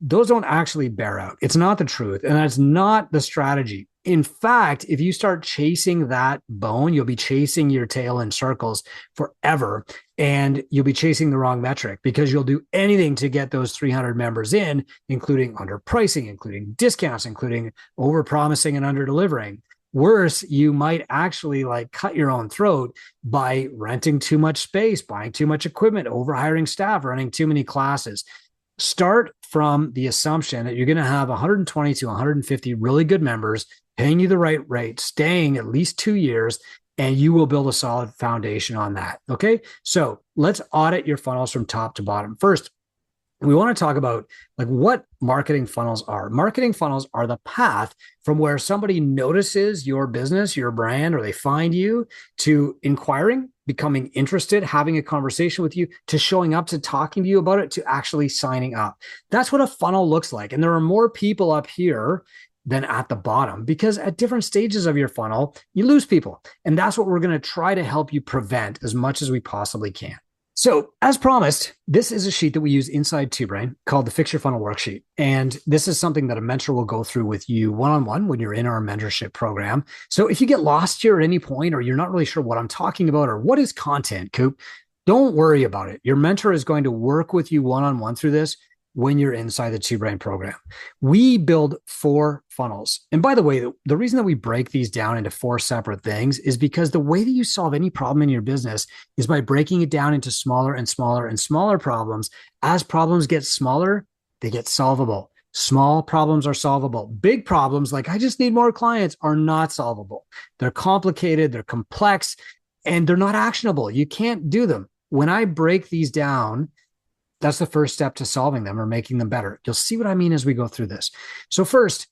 Speaker 1: those don't actually bear out. It's not the truth. And that's not the strategy. In fact, if you start chasing that bone, you'll be chasing your tail in circles forever. And you'll be chasing the wrong metric because you'll do anything to get those 300 members in, including underpricing, including discounts, including overpromising and underdelivering. Worse, you might actually cut your own throat by renting too much space, buying too much equipment, overhiring staff, running too many classes. Start from the assumption that you're going to have 120 to 150 really good members paying you the right rate, staying at least 2 years, and you will build a solid foundation on that. Okay. So let's audit your funnels from top to bottom. First, we want to talk about what marketing funnels are. Marketing funnels are the path from where somebody notices your business, your brand, or they find you, to inquiring, becoming interested, having a conversation with you, to showing up, to talking to you about it, to actually signing up. That's what a funnel looks like. And there are more people up here than at the bottom because at different stages of your funnel, you lose people. And that's what we're going to try to help you prevent as much as we possibly can. So as promised, this is a sheet that we use inside Two Brain called the Fix Your Funnel Worksheet. And this is something that a mentor will go through with you one-on-one when you're in our mentorship program. So if you get lost here at any point, or you're not really sure what I'm talking about, or what is content, Coop, don't worry about it. Your mentor is going to work with you one-on-one through this when you're inside the Two Brain program. We build 4 funnels. And by the way, the reason that we break these down into 4 separate things is because the way that you solve any problem in your business is by breaking it down into smaller and smaller and smaller problems. As problems get smaller, they get solvable. Small problems are solvable. Big problems, like I just need more clients, are not solvable. They're complicated, they're complex, and they're not actionable. You can't do them. When I break these down, that's the first step to solving them or making them better. You'll see what I mean as we go through this. So first,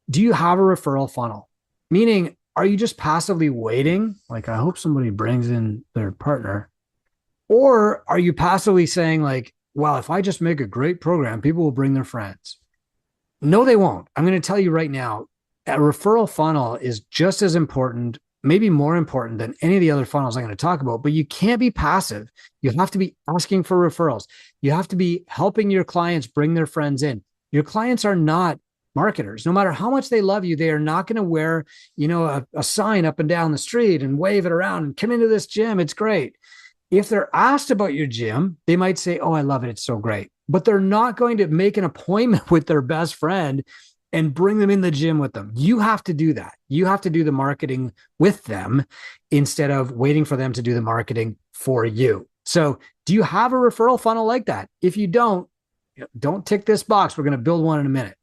Speaker 1: do you have a referral funnel? Meaning, are you just passively waiting? I hope somebody brings in their partner. Or are you passively saying well, if I just make a great program, people will bring their friends? No, they won't. I'm going to tell you right now, a referral funnel is just as important, maybe more important than any of the other funnels I'm going to talk about, but you can't be passive. You have to be asking for referrals. You have to be helping your clients bring their friends in. Your clients are not marketers. No matter how much they love you, they are not going to wear, a sign up and down the street and wave it around and come into this gym. It's great. If they're asked about your gym, they might say, oh, I love it. It's so great. But they're not going to make an appointment with their best friend and bring them in the gym with them. You have to do that. You have to do the marketing with them instead of waiting for them to do the marketing for you. So do you have a referral funnel like that? If you don't tick this box. We're going to build one in a minute.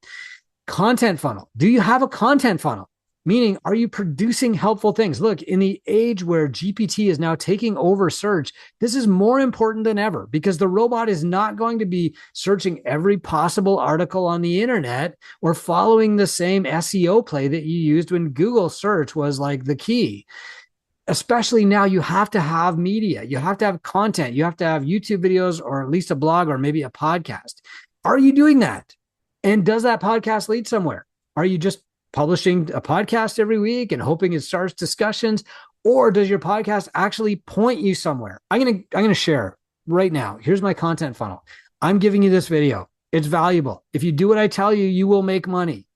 Speaker 1: Content funnel. Do you have a content funnel? Meaning, are you producing helpful things? Look, in the age where GPT is now taking over search, this is more important than ever because the robot is not going to be searching every possible article on the internet or following the same SEO play that you used when Google search was like the key. Especially now, you have to have media, you have to have content, you have to have YouTube videos or at least a blog or maybe a podcast. Are you doing that? And does that podcast lead somewhere? Are you just publishing a podcast every week and hoping it starts discussions? Or does your podcast actually point you somewhere? I'm gonna share right now. Here's my content funnel. I'm giving you this video. It's valuable. If you do what I tell you, you will make money.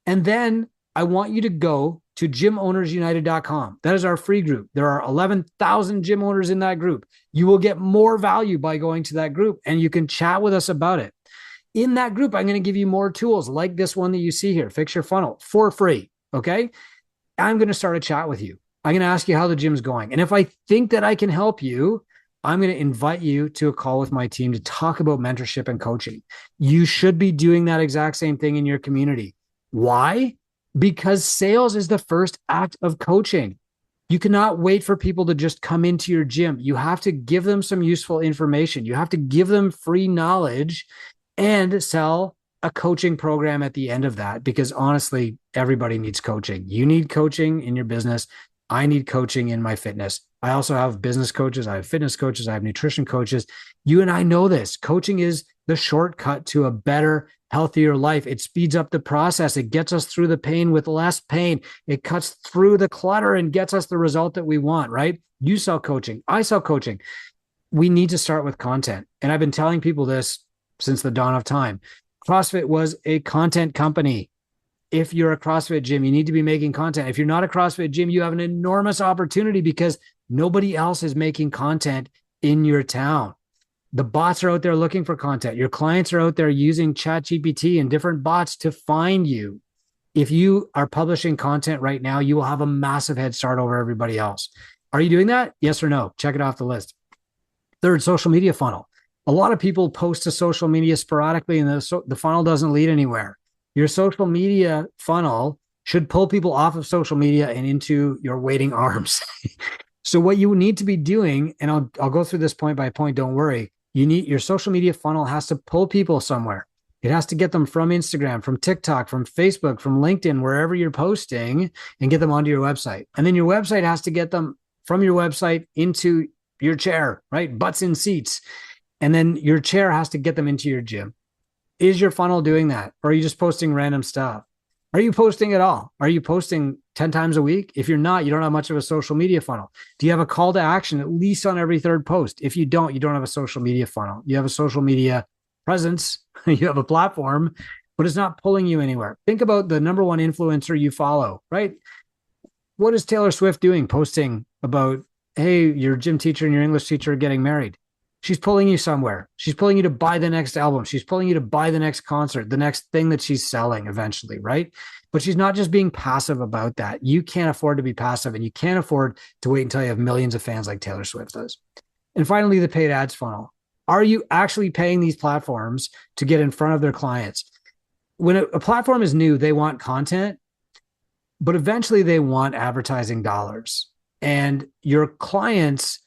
Speaker 1: And then I want you to go to gymownersunited.com. That is our free group. There are 11,000 gym owners in that group. You will get more value by going to that group and you can chat with us about it. In that group, I'm going to give you more tools like this one that you see here, Fix Your Funnel, for free. Okay. I'm going to start a chat with you. I'm going to ask you how the gym's going. And if I think that I can help you, I'm going to invite you to a call with my team to talk about mentorship and coaching. You should be doing that exact same thing in your community. Why? Because sales is the first act of coaching. You cannot wait for people to just come into your gym. You have to give them some useful information. You have to give them free knowledge and sell a coaching program at the end of that, because honestly, everybody needs coaching. You need coaching in your business. I need coaching in my fitness. I also have business coaches. I have fitness coaches. I have nutrition coaches. You and I know this. Coaching is the shortcut to a better, healthier life. It speeds up the process. It gets us through the pain with less pain. It cuts through the clutter and gets us the result that we want, right? You sell coaching. I sell coaching. We need to start with content. And I've been telling people this since the dawn of time. CrossFit was a content company. If you're a CrossFit gym, you need to be making content. If you're not a CrossFit gym, you have an enormous opportunity because nobody else is making content in your town. The bots are out there looking for content. Your clients are out there using ChatGPT and different bots to find you. If you are publishing content right now, you will have a massive head start over everybody else. Are you doing that? Yes or no? Check it off the list. Third, social media funnel. A lot of people post to social media sporadically and the funnel doesn't lead anywhere. Your social media funnel should pull people off of social media and into your waiting arms. So what you need to be doing, and I'll go through this point by point, don't worry. Your social media funnel has to pull people somewhere. It has to get them from Instagram, from TikTok, from Facebook, from LinkedIn, wherever you're posting, and get them onto your website. And then your website has to get them from your website into your chair, right? Butts in seats. And then your chair has to get them into your gym. Is your funnel doing that? Or are you just posting random stuff? Are you posting at all? Are you posting 10 times a week? If you're not, you don't have much of a social media funnel. Do you have a call to action at least on every third post? If you don't have a social media funnel. You have a social media presence. You have a platform, but it's not pulling you anywhere. Think about the number one influencer you follow, right? What is Taylor Swift doing? Posting about, hey, your gym teacher and your English teacher are getting married. She's pulling you somewhere. She's pulling you to buy the next album. She's pulling you to buy the next concert, the next thing that she's selling eventually, right? But she's not just being passive about that. You can't afford to be passive, and you can't afford to wait until you have millions of fans like Taylor Swift does. And finally, the paid ads funnel. Are you actually paying these platforms to get in front of their clients? When a platform is new, they want content, but eventually they want advertising dollars. And your clients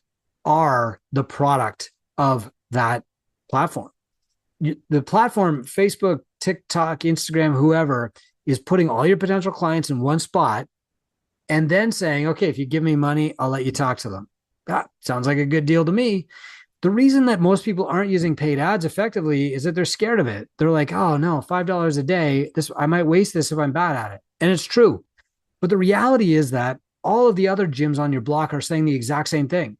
Speaker 1: are the product of that platform. The platform, Facebook, TikTok, Instagram, whoever, is putting all your potential clients in one spot and then saying, okay, if you give me money, I'll let you talk to them. That sounds like a good deal to me. The reason that most people aren't using paid ads effectively is that they're scared of it. They're like, oh no, $5 a day, I might waste this if I'm bad at it. And it's true. But the reality is that all of the other gyms on your block are saying the exact same thing.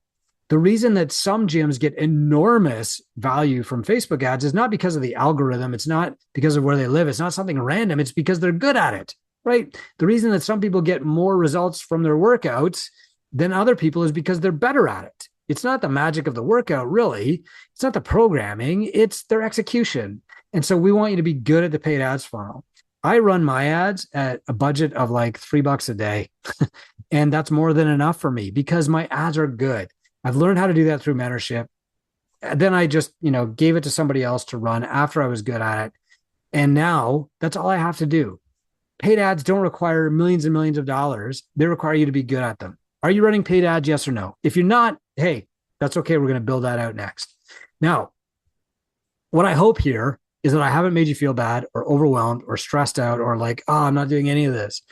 Speaker 1: The reason that some gyms get enormous value from Facebook ads is not because of the algorithm. It's not because of where they live. It's not something random. It's because they're good at it, right? The reason that some people get more results from their workouts than other people is because they're better at it. It's not the magic of the workout, really. It's not the programming. It's their execution. And so we want you to be good at the paid ads funnel. I run my ads at a budget of like $3 a day. And that's more than enough for me because my ads are good. I've learned how to do that through mentorship. Then I just, gave it to somebody else to run after I was good at it. And now that's all I have to do. Paid ads don't require millions and millions of dollars. They require you to be good at them. Are you running paid ads? Yes or no? If you're not, hey, that's okay. We're going to build that out next. Now, what I hope here is that I haven't made you feel bad or overwhelmed or stressed out or like, oh, I'm not doing any of this.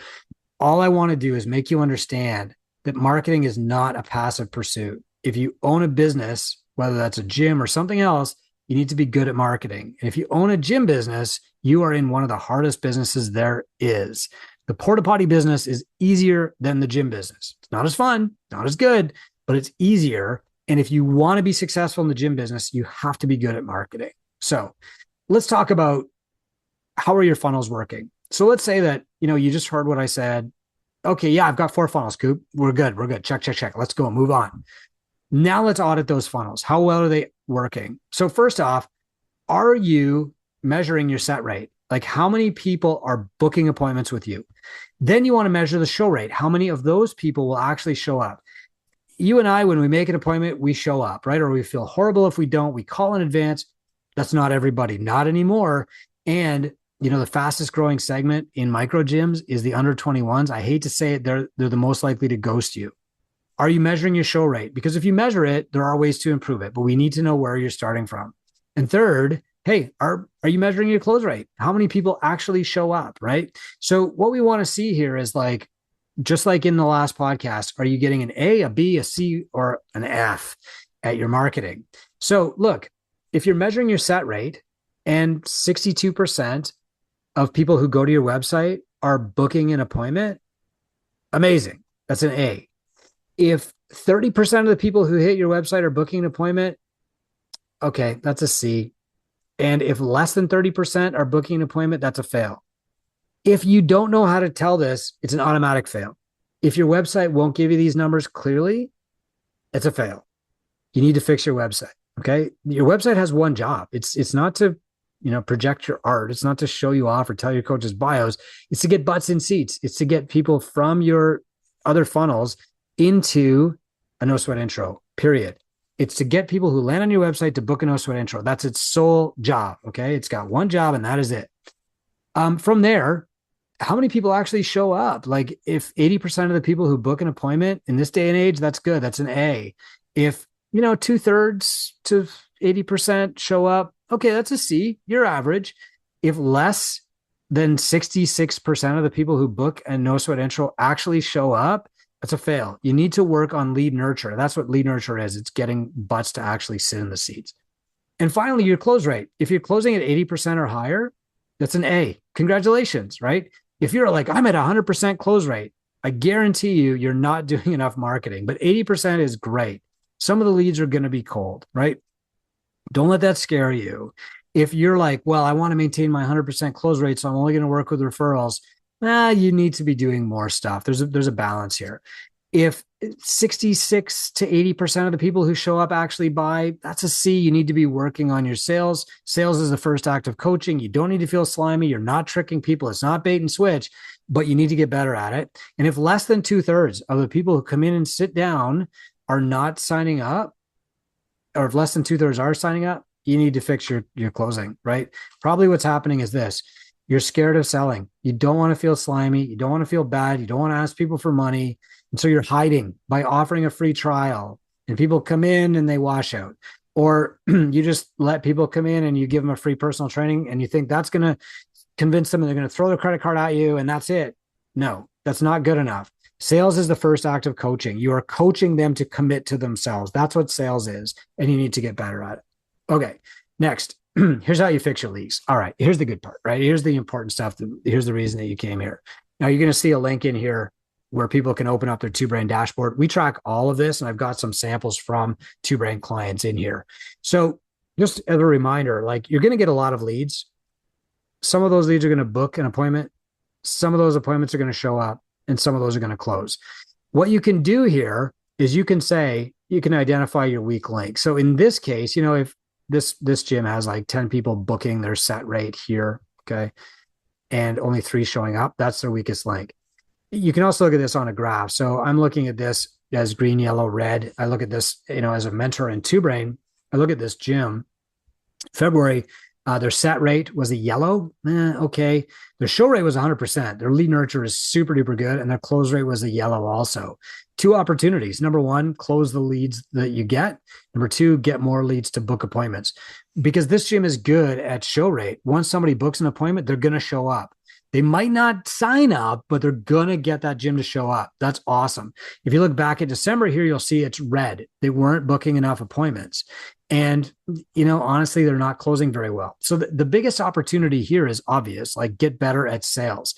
Speaker 1: All I want to do is make you understand that marketing is not a passive pursuit. If you own a business, whether that's a gym or something else, you need to be good at marketing. And if you own a gym business, you are in one of the hardest businesses there is. The porta potty business is easier than the gym business. It's not as fun, not as good, but it's easier. And if you want to be successful in the gym business, you have to be good at marketing. So let's talk about how are your funnels working? So let's say that, you just heard what I said. Okay, yeah, I've got 4 funnels, Coop. We're good. We're good. Check, check, check. Let's go. Move on. Now let's audit those funnels. How well are they working? So first off, are you measuring your set rate? Like how many people are booking appointments with you? Then you want to measure the show rate. How many of those people will actually show up? You and I, when we make an appointment, we show up, right? Or we feel horrible if we don't. We call in advance. That's not everybody, not anymore. And the fastest growing segment in micro gyms is the under 21s. I hate to say it, they're the most likely to ghost you. Are you measuring your show rate? Because if you measure it, there are ways to improve it, but we need to know where you're starting from. And third, hey, are you measuring your close rate? How many people actually show up, right? So what we want to see here is like, just like in the last podcast, are you getting an A, a B, a C, or an F at your marketing? So look, if you're measuring your set rate and 62% of people who go to your website are booking an appointment, amazing. That's an A. If 30% of the people who hit your website are booking an appointment, okay, that's a C. And if less than 30% are booking an appointment, that's a fail. If you don't know how to tell this, it's an automatic fail. If your website won't give you these numbers clearly, it's a fail. You need to fix your website. Okay. Your website has one job. It's not to, project your art. It's not to show you off or tell your coaches bios. It's to get butts in seats. It's to get people from your other funnels into a no sweat intro, period. It's to get people who land on your website to book a no sweat intro. That's its sole job. Okay. It's got one job and that is it. From there, how many people actually show up? Like if 80% of the people who book an appointment in this day and age, that's good. That's an A. If, 2/3 to 80% show up, okay, that's a C. You're average. If less than 66% of the people who book a no sweat intro actually show up, that's a fail. You need to work on lead nurture. That's what lead nurture is. It's getting butts to actually sit in the seats. And finally, your close rate. If you're closing at 80% or higher, that's an A. Congratulations, right? If you're like, I'm at 100% close rate, I guarantee you're not doing enough marketing, but 80% is great. Some of the leads are going to be cold, right? Don't let that scare you. If you're like, well, I want to maintain my 100% close rate, so I'm only going to work with referrals, you need to be doing more stuff. There's a balance here. If 66 to 80% of the people who show up actually buy, that's a C. You need to be working on your sales. Sales is the first act of coaching. You don't need to feel slimy. You're not tricking people. It's not bait and switch, but you need to get better at it. And if less than 2/3 of the people who come in and sit down are not signing up, or if less than 2/3 are signing up, you need to fix your closing, right? Probably what's happening is this. You're scared of selling. You don't want to feel slimy. You don't want to feel bad. You don't want to ask people for money. And so you're hiding by offering a free trial and people come in and they wash out. Or you just let people come in and you give them a free personal training and you think that's going to convince them and they're going to throw their credit card at you and that's it. No, that's not good enough. Sales is the first act of coaching. You are coaching them to commit to themselves. That's what sales is. And you need to get better at it. Okay. Next, here's how you fix your leaks. All right. Here's the good part, right? Here's the important stuff. Here's the reason that you came here. Now you're going to see a link in here where people can open up their Two-Brain dashboard. We track all of this and I've got some samples from Two-Brain clients in here. So just as a reminder, like you're going to get a lot of leads. Some of those leads are going to book an appointment. Some of those appointments are going to show up and some of those are going to close. What you can do here is you can identify your weak link. So in this case, if this gym has like 10 people booking their set rate here, okay, and only 3 showing up, that's their weakest link. You can also look at this on a graph. So I'm looking at this as green, yellow, red. I look at this, as a mentor in Two-Brain. I look at this gym. February, Their set rate was a yellow. Okay. Their show rate was 100%. Their lead nurture is super duper good. And their close rate was a yellow also. Two opportunities. Number one, close the leads that you get. Number two, get more leads to book appointments. Because this gym is good at show rate. Once somebody books an appointment, they're going to show up. They might not sign up, but they're going to get that gym to show up. That's awesome. If you look back at December here, you'll see it's red. They weren't booking enough appointments. And, honestly, they're not closing very well. So the biggest opportunity here is obvious, like get better at sales.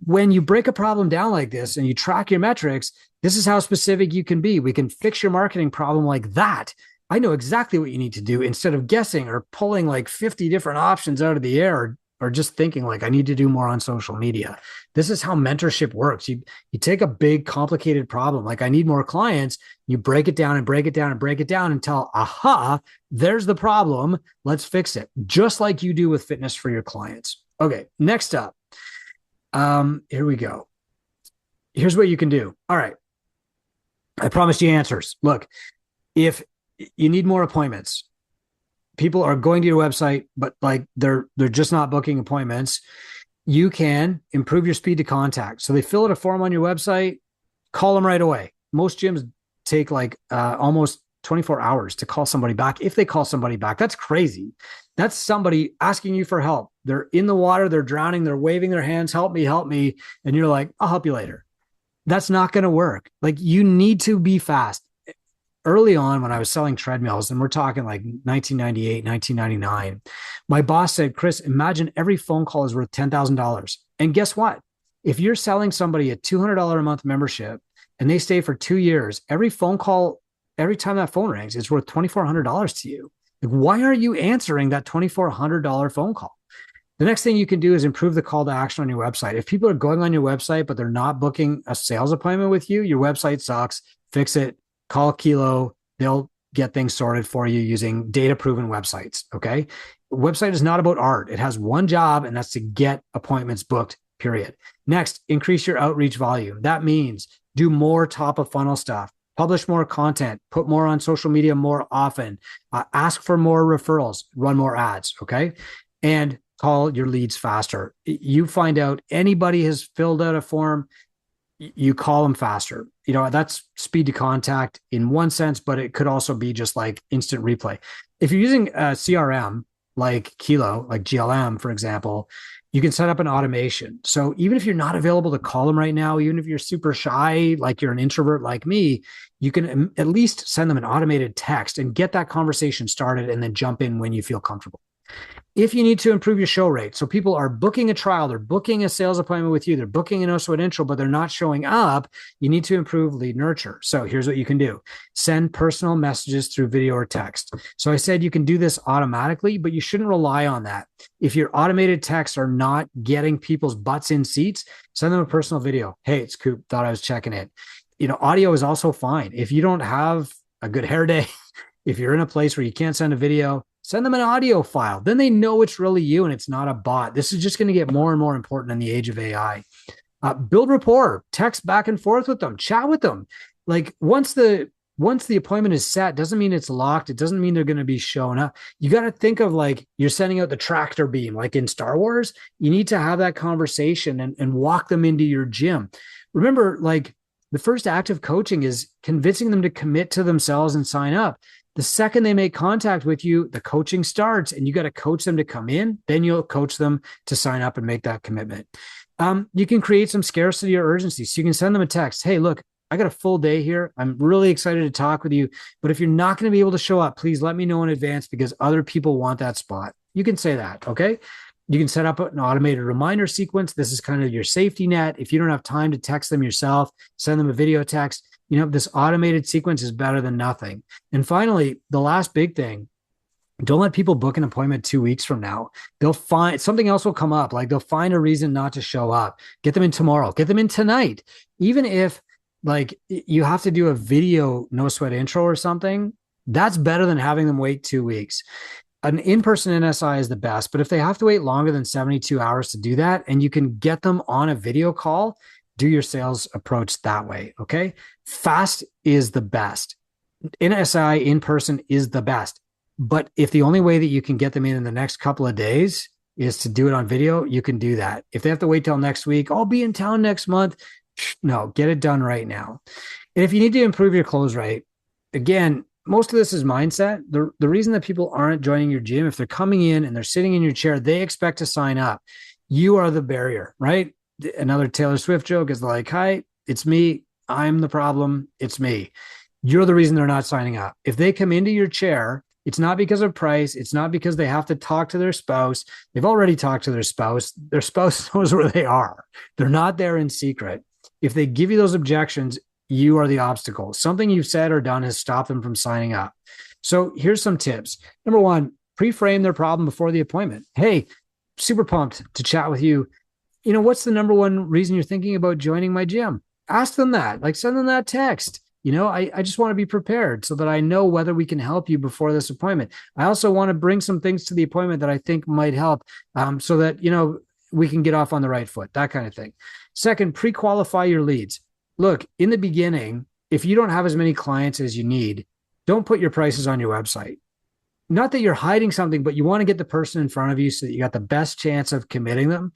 Speaker 1: When you break a problem down like this and you track your metrics, this is how specific you can be. We can fix your marketing problem like that. I know exactly what you need to do instead of guessing or pulling like 50 different options out of the air or just thinking like I need to do more on social media. This is how mentorship works. You take a big complicated problem, like I need more clients, you break it down and break it down and break it down until, aha, there's the problem. Let's fix it. Just like you do with fitness for your clients. Okay, next up. Here we go. Here's what you can do. All right. I promised you answers. Look, if you need more appointments, people are going to your website, but like they're just not booking appointments. You can improve your speed to contact. So they fill out a form on your website, call them right away. Most gyms take like almost 24 hours to call somebody back. If they call somebody back, that's crazy. That's somebody asking you for help. They're in the water, they're drowning, they're waving their hands, help me, help me. And you're like, I'll help you later. That's not going to work. Like you need to be fast. Early on when I was selling treadmills, and we're talking like 1998, 1999, my boss said, Chris, imagine every phone call is worth $10,000. And guess what? If you're selling somebody a $200 a month membership and they stay for 2 years, every phone call, every time that phone rings, it's worth $2,400 to you. Like, why are you answering that $2,400 phone call? The next thing you can do is improve the call to action on your website. If people are going on your website, but they're not booking a sales appointment with you, your website sucks, fix it. Call Kilo. They'll get things sorted for you using data-proven websites, okay? Website is not about art. It has one job, and that's to get appointments booked, period. Next, increase your outreach volume. That means do more top-of-funnel stuff, publish more content, put more on social media more often, ask for more referrals, run more ads, okay? And call your leads faster. You find out anybody has filled out a form, you call them faster. That's speed to contact in one sense, but it could also be just like instant replay. If you're using a CRM like Kilo, like GLM, for example, you can set up an automation. So even if you're not available to call them right now, even if you're super shy, like you're an introvert like me, you can at least send them an automated text and get that conversation started and then jump in when you feel comfortable. If you need to improve your show rate, so people are booking a trial, they're booking a sales appointment with you, they're booking an OSWOT intro, but they're not showing up, you need to improve lead nurture. So here's what you can do. Send personal messages through video or text. So I said you can do this automatically, but you shouldn't rely on that. If your automated texts are not getting people's butts in seats, send them a personal video. Hey, it's Coop, thought I was checking in. Audio is also fine. If you don't have a good hair day, if you're in a place where you can't send a video, send them an audio file. Then they know it's really you and it's not a bot. This is just going to get more and more important in the age of AI. Build rapport, text back and forth with them, chat with them. Like once the appointment is set, doesn't mean it's locked. It doesn't mean they're going to be showing up. You got to think of like you're sending out the tractor beam, like in Star Wars. You need to have that conversation and walk them into your gym. Remember, like the first act of coaching is convincing them to commit to themselves and sign up. The second they make contact with you, the coaching starts and you got to coach them to come in. Then you'll coach them to sign up and make that commitment. You can create some scarcity or urgency. So you can send them a text. Hey, look, I got a full day here. I'm really excited to talk with you. But if you're not going to be able to show up, please let me know in advance because other people want that spot. You can say that. Okay. You can set up an automated reminder sequence. This is kind of your safety net. If you don't have time to text them yourself, send them a video text. This automated sequence is better than nothing. And finally, the last big thing, don't let people book an appointment 2 weeks from now. They'll find something else will come up. Like they'll find a reason not to show up. Get them in tomorrow, get them in tonight. Even if like you have to do a video no sweat intro or something, that's better than having them wait 2 weeks. An in-person NSI is the best, but if they have to wait longer than 72 hours to do that, and you can get them on a video call, do your sales approach that way. Okay. Fast is the best. NSI in person is the best. But if the only way that you can get them in the next couple of days is to do it on video, you can do that. If they have to wait till next week, I'll be in town next month. No, get it done right now. And if you need to improve your close rate, again, most of this is mindset. The reason that people aren't joining your gym, if they're coming in and they're sitting in your chair, they expect to sign up. You are the barrier, right? Another Taylor Swift joke is like, hi, it's me. I'm the problem. It's me. You're the reason they're not signing up. If they come into your chair, it's not because of price. It's not because they have to talk to their spouse. They've already talked to their spouse. Their spouse knows where they are. They're not there in secret. If they give you those objections, you are the obstacle. Something you've said or done has stopped them from signing up. So here's some tips. Number one, pre-frame their problem before the appointment. Hey, super pumped to chat with you. You know, what's the number one reason you're thinking about joining my gym? Ask them that, like send them that text. You know, I just want to be prepared so that I know whether we can help you before this appointment. I also want to bring some things to the appointment that I think might help so that, you know, we can get off on the right foot, that kind of thing. Second, pre-qualify your leads. Look, in the beginning, if you don't have as many clients as you need, don't put your prices on your website. Not that you're hiding something, but you want to get the person in front of you so that you got the best chance of committing them.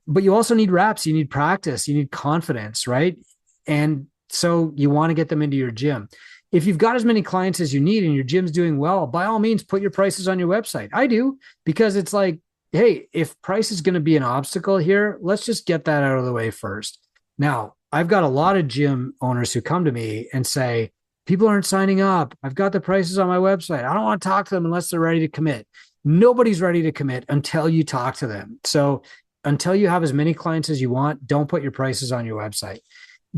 Speaker 1: But you also need reps, you need practice, you need confidence, right? And so you want to get them into your gym. If you've got as many clients as you need and your gym's doing well, by all means, put your prices on your website. I do, because it's like, hey, if price is going to be an obstacle here, let's just get that out of the way first. Now, I've got a lot of gym owners who come to me and say, people aren't signing up. I've got the prices on my website. I don't want to talk to them unless they're ready to commit. Nobody's ready to commit until you talk to them. So until you have as many clients as you want, don't put your prices on your website.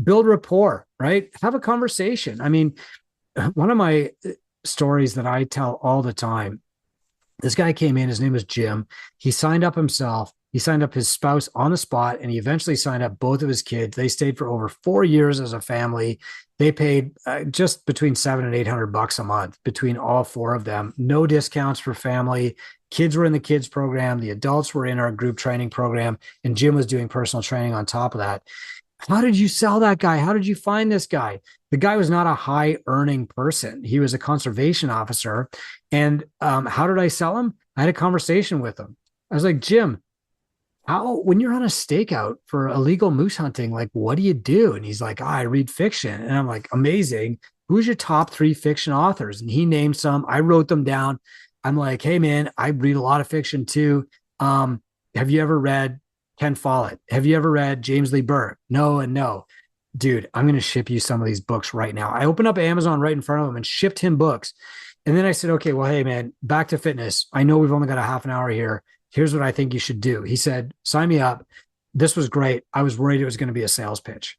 Speaker 1: Build rapport, right? Have a conversation. I mean, one of my stories that I tell all the time, this guy came in, his name was Jim. He signed up himself. He signed up his spouse on the spot, and he eventually signed up both of his kids. They stayed for over 4 years as a family. They paid just between $700 and $800 a month between all four of them. No discounts for family. Kids were in the kids program. The adults were in our group training program, and Jim was doing personal training on top of that. How did you sell that guy? How did you find this guy? The guy was not a high earning person. He was a conservation officer. And how did I sell him? I had a conversation with him. I was like, Jim, when you're on a stakeout for illegal moose hunting, like, what do you do? And he's like, I read fiction. And I'm like, amazing. Who's your top 3 fiction authors? And he named some. I wrote them down. I'm like, hey man, I read a lot of fiction too. Have you ever read Ken Follett? Have you ever read James Lee Burke? No and no. Dude, I'm going to ship you some of these books right now. I opened up Amazon right in front of him and shipped him books. And then I said, okay, well, hey, man, back to fitness. I know we've only got a half an hour here. Here's what I think you should do. He said, sign me up. This was great. I was worried it was going to be a sales pitch.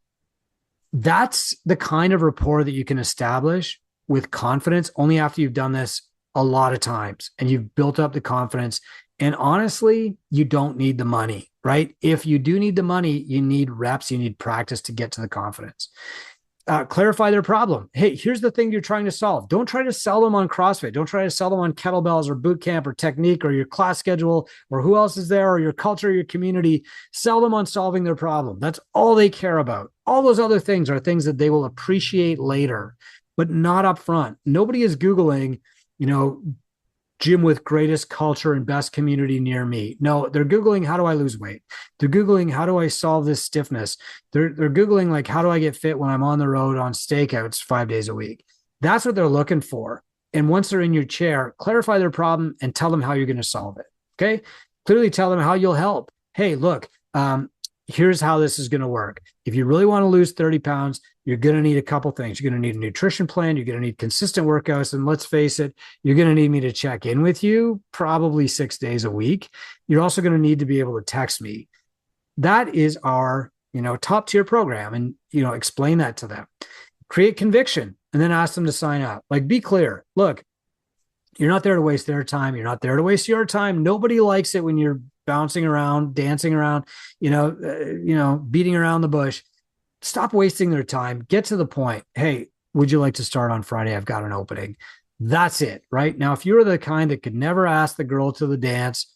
Speaker 1: That's the kind of rapport that you can establish with confidence only after you've done this a lot of times and you've built up the confidence. And honestly, you don't need the money, right? If you do need the money, you need reps, you need practice to get to the confidence. Clarify their problem. Hey, here's the thing you're trying to solve. Don't try to sell them on CrossFit. Don't try to sell them on kettlebells or boot camp or technique or your class schedule or who else is there or your culture, your community. Sell them on solving their problem. That's all they care about. All those other things are things that they will appreciate later, but not up front. Nobody is Googling, gym with greatest culture and best community near me. No, they're Googling, how do I lose weight? They're Googling, how do I solve this stiffness? They're Googling, like, how do I get fit when I'm on the road on stakeouts 5 days a week? That's what they're looking for. And once they're in your chair, clarify their problem and tell them how you're going to solve it. Okay. Clearly tell them how you'll help. Hey, look, here's how this is going to work. If you really want to lose 30 pounds, you're going to need a couple things. You're going to need a nutrition plan. You're going to need consistent workouts. And let's face it, you're going to need me to check in with you probably 6 days a week. You're also going to need to be able to text me. That is our, top tier program. And, explain that to them. Create conviction and then ask them to sign up. Like, be clear. Look, you're not there to waste their time. You're not there to waste your time. Nobody likes it when you're bouncing around, dancing around, beating around the bush. Stop wasting their time. Get to the point. Hey, would you like to start on Friday? I've got an opening. That's it, right? Now, if you're the kind that could never ask the girl to the dance,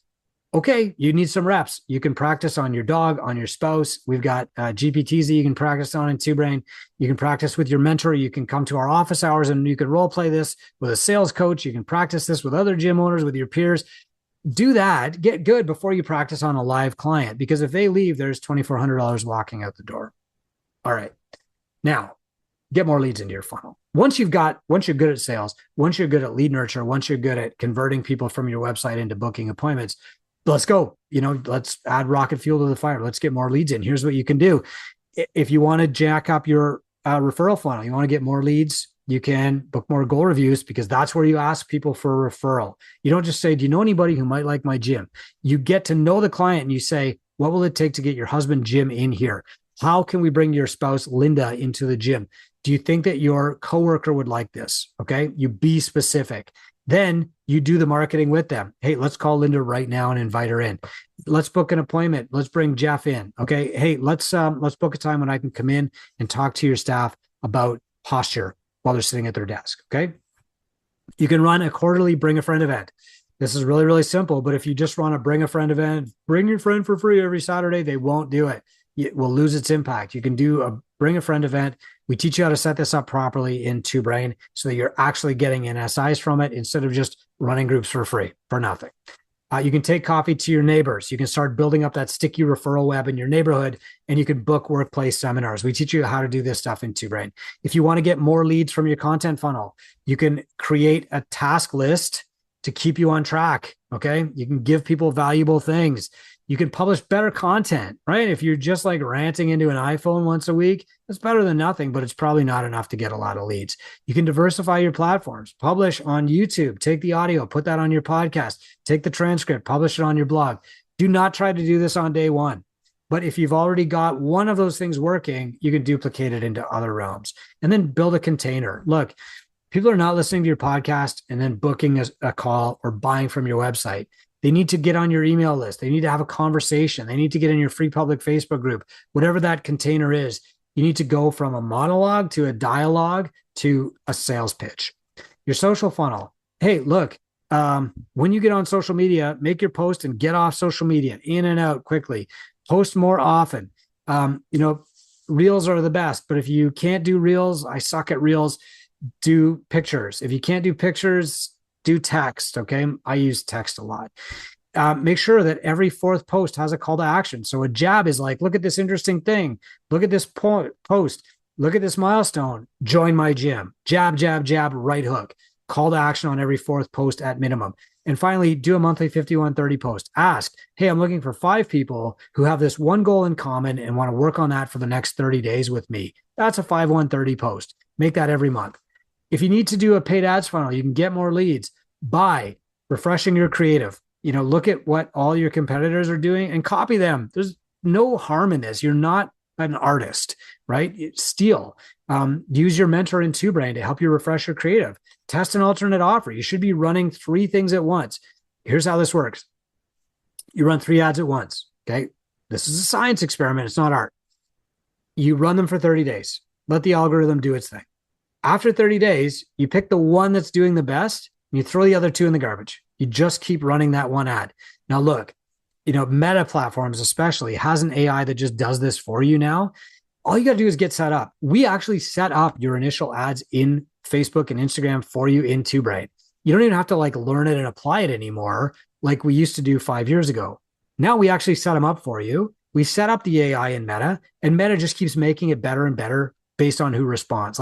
Speaker 1: Okay, you need some reps. You can practice on your dog, on your spouse. We've got GPTs that you can practice on in TwoBrain. You can practice with your mentor. You can come to our office hours and you can role play this with a sales coach. You can practice this with other gym owners, with your peers. Do that. Get good before you practice on a live client, because if they leave, there's $2,400 walking out the door. All right. Now, get more leads into your funnel. Once you're good at sales, once you're good at lead nurture, once you're good at converting people from your website into booking appointments, let's go. Let's add rocket fuel to the fire. Let's get more leads in. Here's what you can do. If you want to jack up your referral funnel, you want to get more leads, you can book more goal reviews, because that's where you ask people for a referral. You don't just say, do you know anybody who might like my gym? You get to know the client and you say, what will it take to get your husband Jim in here? How can we bring your spouse Linda into the gym? Do you think that your coworker would like this? Okay. You be specific. Then you do the marketing with them. Hey, let's call Linda right now and invite her in. Let's book an appointment. Let's bring Jeff in. Okay. Hey, let's book a time when I can come in and talk to your staff about posture while they're sitting at their desk. Okay. You can run a quarterly bring a friend event. This is really, really simple. But if you just run a bring a friend event, bring your friend for free every Saturday, they won't do it. It will lose its impact. You can do a bring a friend event. We teach you how to set this up properly in TwoBrain so that you're actually getting NSIs from it instead of just running groups for free, for nothing. You can take coffee to your neighbors. You can start building up that sticky referral web in your neighborhood, and you can book workplace seminars. We teach you how to do this stuff in TwoBrain. If you want to get more leads from your content funnel, you can create a task list to keep you on track. Okay. You can give people valuable things. You can publish better content, right? If you're just like ranting into an iPhone once a week, that's better than nothing, but it's probably not enough to get a lot of leads. You can diversify your platforms, publish on YouTube, take the audio, put that on your podcast, take the transcript, publish it on your blog. Do not try to do this on day one. But if you've already got one of those things working, you can duplicate it into other realms and then build a container. Look, people are not listening to your podcast and then booking a call or buying from your website. They need to get on your email list. They need to have a conversation. They need to get in your free public Facebook group, whatever that container is. You need to go from a monologue to a dialogue to a sales pitch. Your social funnel. Hey, look, when you get on social media, make your post and get off social media, in and out quickly. Post more often. Reels are the best, but if you can't do reels, I suck at reels, do pictures. If you can't do pictures, do text. Okay. I use text a lot. Make sure that every fourth post has a call to action. So a jab is like, look at this interesting thing. Look at this post. Look at this milestone. Join my gym. Jab, jab, jab, right hook. Call to action on every fourth post at minimum. And finally, do a monthly 5130 post. Ask, hey, I'm looking for 5 people who have this one goal in common and want to work on that for the next 30 days with me. That's a 5130 post. Make that every month. If you need to do a paid ads funnel, you can get more leads by refreshing your creative. Look at what all your competitors are doing and copy them. There's no harm in this. You're not an artist, right? Steal. Use your mentor in TwoBrain to help you refresh your creative. Test an alternate offer. You should be running 3 things at once. Here's how this works. You run 3 ads at once. Okay. This is a science experiment. It's not art. You run them for 30 days. Let the algorithm do its thing. After 30 days, you pick the one that's doing the best and you throw the other 2 in the garbage. You just keep running that one ad. Now, look, Meta platforms especially has an AI that just does this for you now. All you got to do is get set up. We actually set up your initial ads in Facebook and Instagram for you in TwoBrain. You don't even have to learn it and apply it anymore like we used to do 5 years ago. Now we actually set them up for you. We set up the AI in Meta, and Meta just keeps making it better and better based on who responds.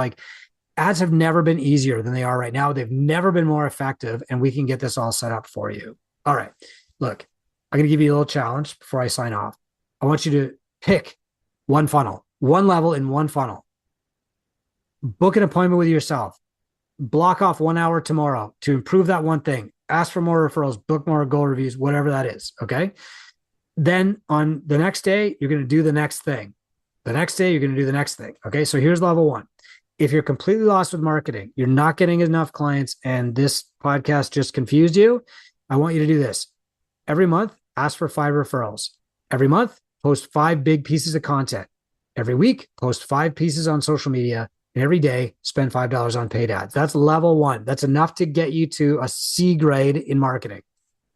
Speaker 1: Ads have never been easier than they are right now. They've never been more effective, and we can get this all set up for you. All right. Look, I'm going to give you a little challenge before I sign off. I want you to pick one funnel, one level in one funnel. Book an appointment with yourself. Block off 1 hour tomorrow to improve that one thing. Ask for more referrals, book more goal reviews, whatever that is. Okay. Then on the next day, you're going to do the next thing. The next day, you're going to do the next thing. Okay. So here's level 1. If you're completely lost with marketing, you're not getting enough clients, and this podcast just confused you, I want you to do this. Every month, ask for 5 referrals. Every month, post 5 big pieces of content. Every week, post 5 pieces on social media. And every day, spend $5 on paid ads. That's level 1. That's enough to get you to a C grade in marketing.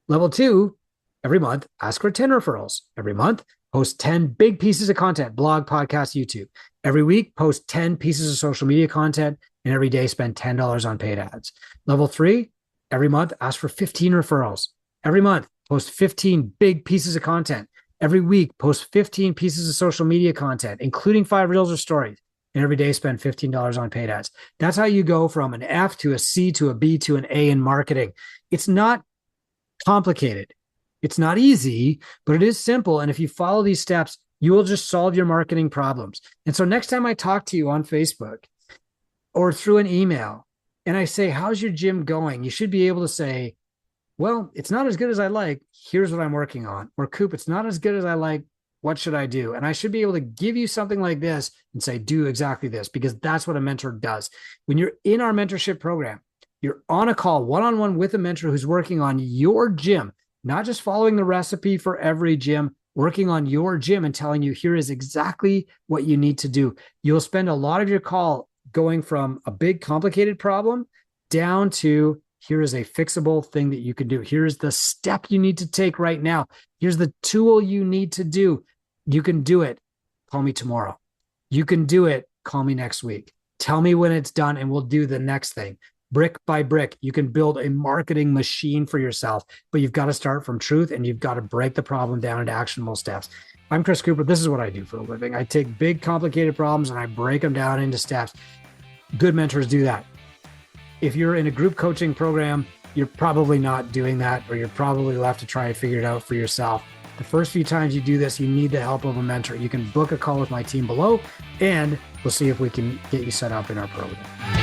Speaker 1: Level 2, Every month, ask for 10 referrals. Every month, post 10 big pieces of content, blog, podcast, YouTube. Every week, post 10 pieces of social media content, and every day spend $10 on paid ads. Level 3, every month, ask for 15 referrals. Every month, post 15 big pieces of content. Every week, post 15 pieces of social media content, including 5 reels or stories. And every day, spend $15 on paid ads. That's how you go from an F to a C to a B to an A in marketing. It's not complicated. It's not easy, but it is simple. And if you follow these steps, you will just solve your marketing problems. And so next time I talk to you on Facebook or through an email and I say, how's your gym going? You should be able to say, well, it's not as good as I like. Here's what I'm working on. Or Coop, it's not as good as I like. What should I do? And I should be able to give you something like this and say, do exactly this, because that's what a mentor does. When you're in our mentorship program, you're on a call one-on-one with a mentor who's working on your gym, not just following the recipe for every gym, working on your gym and telling you, here is exactly what you need to do. You'll spend a lot of your call going from a big complicated problem down to, here is a fixable thing that you can do. Here's the step you need to take right now. Here's the tool you need to do. You can do it. Call me tomorrow. You can do it. Call me next week. Tell me when it's done and we'll do the next thing. Brick by brick, you can build a marketing machine for yourself, but you've got to start from truth and you've got to break the problem down into actionable steps. I'm Chris Cooper. This is what I do for a living. I take big, complicated problems and I break them down into steps. Good mentors do that. If you're in a group coaching program, you're probably not doing that, or you're probably left to try and figure it out for yourself. The first few times you do this, you need the help of a mentor. You can book a call with my team below, and we'll see if we can get you set up in our program.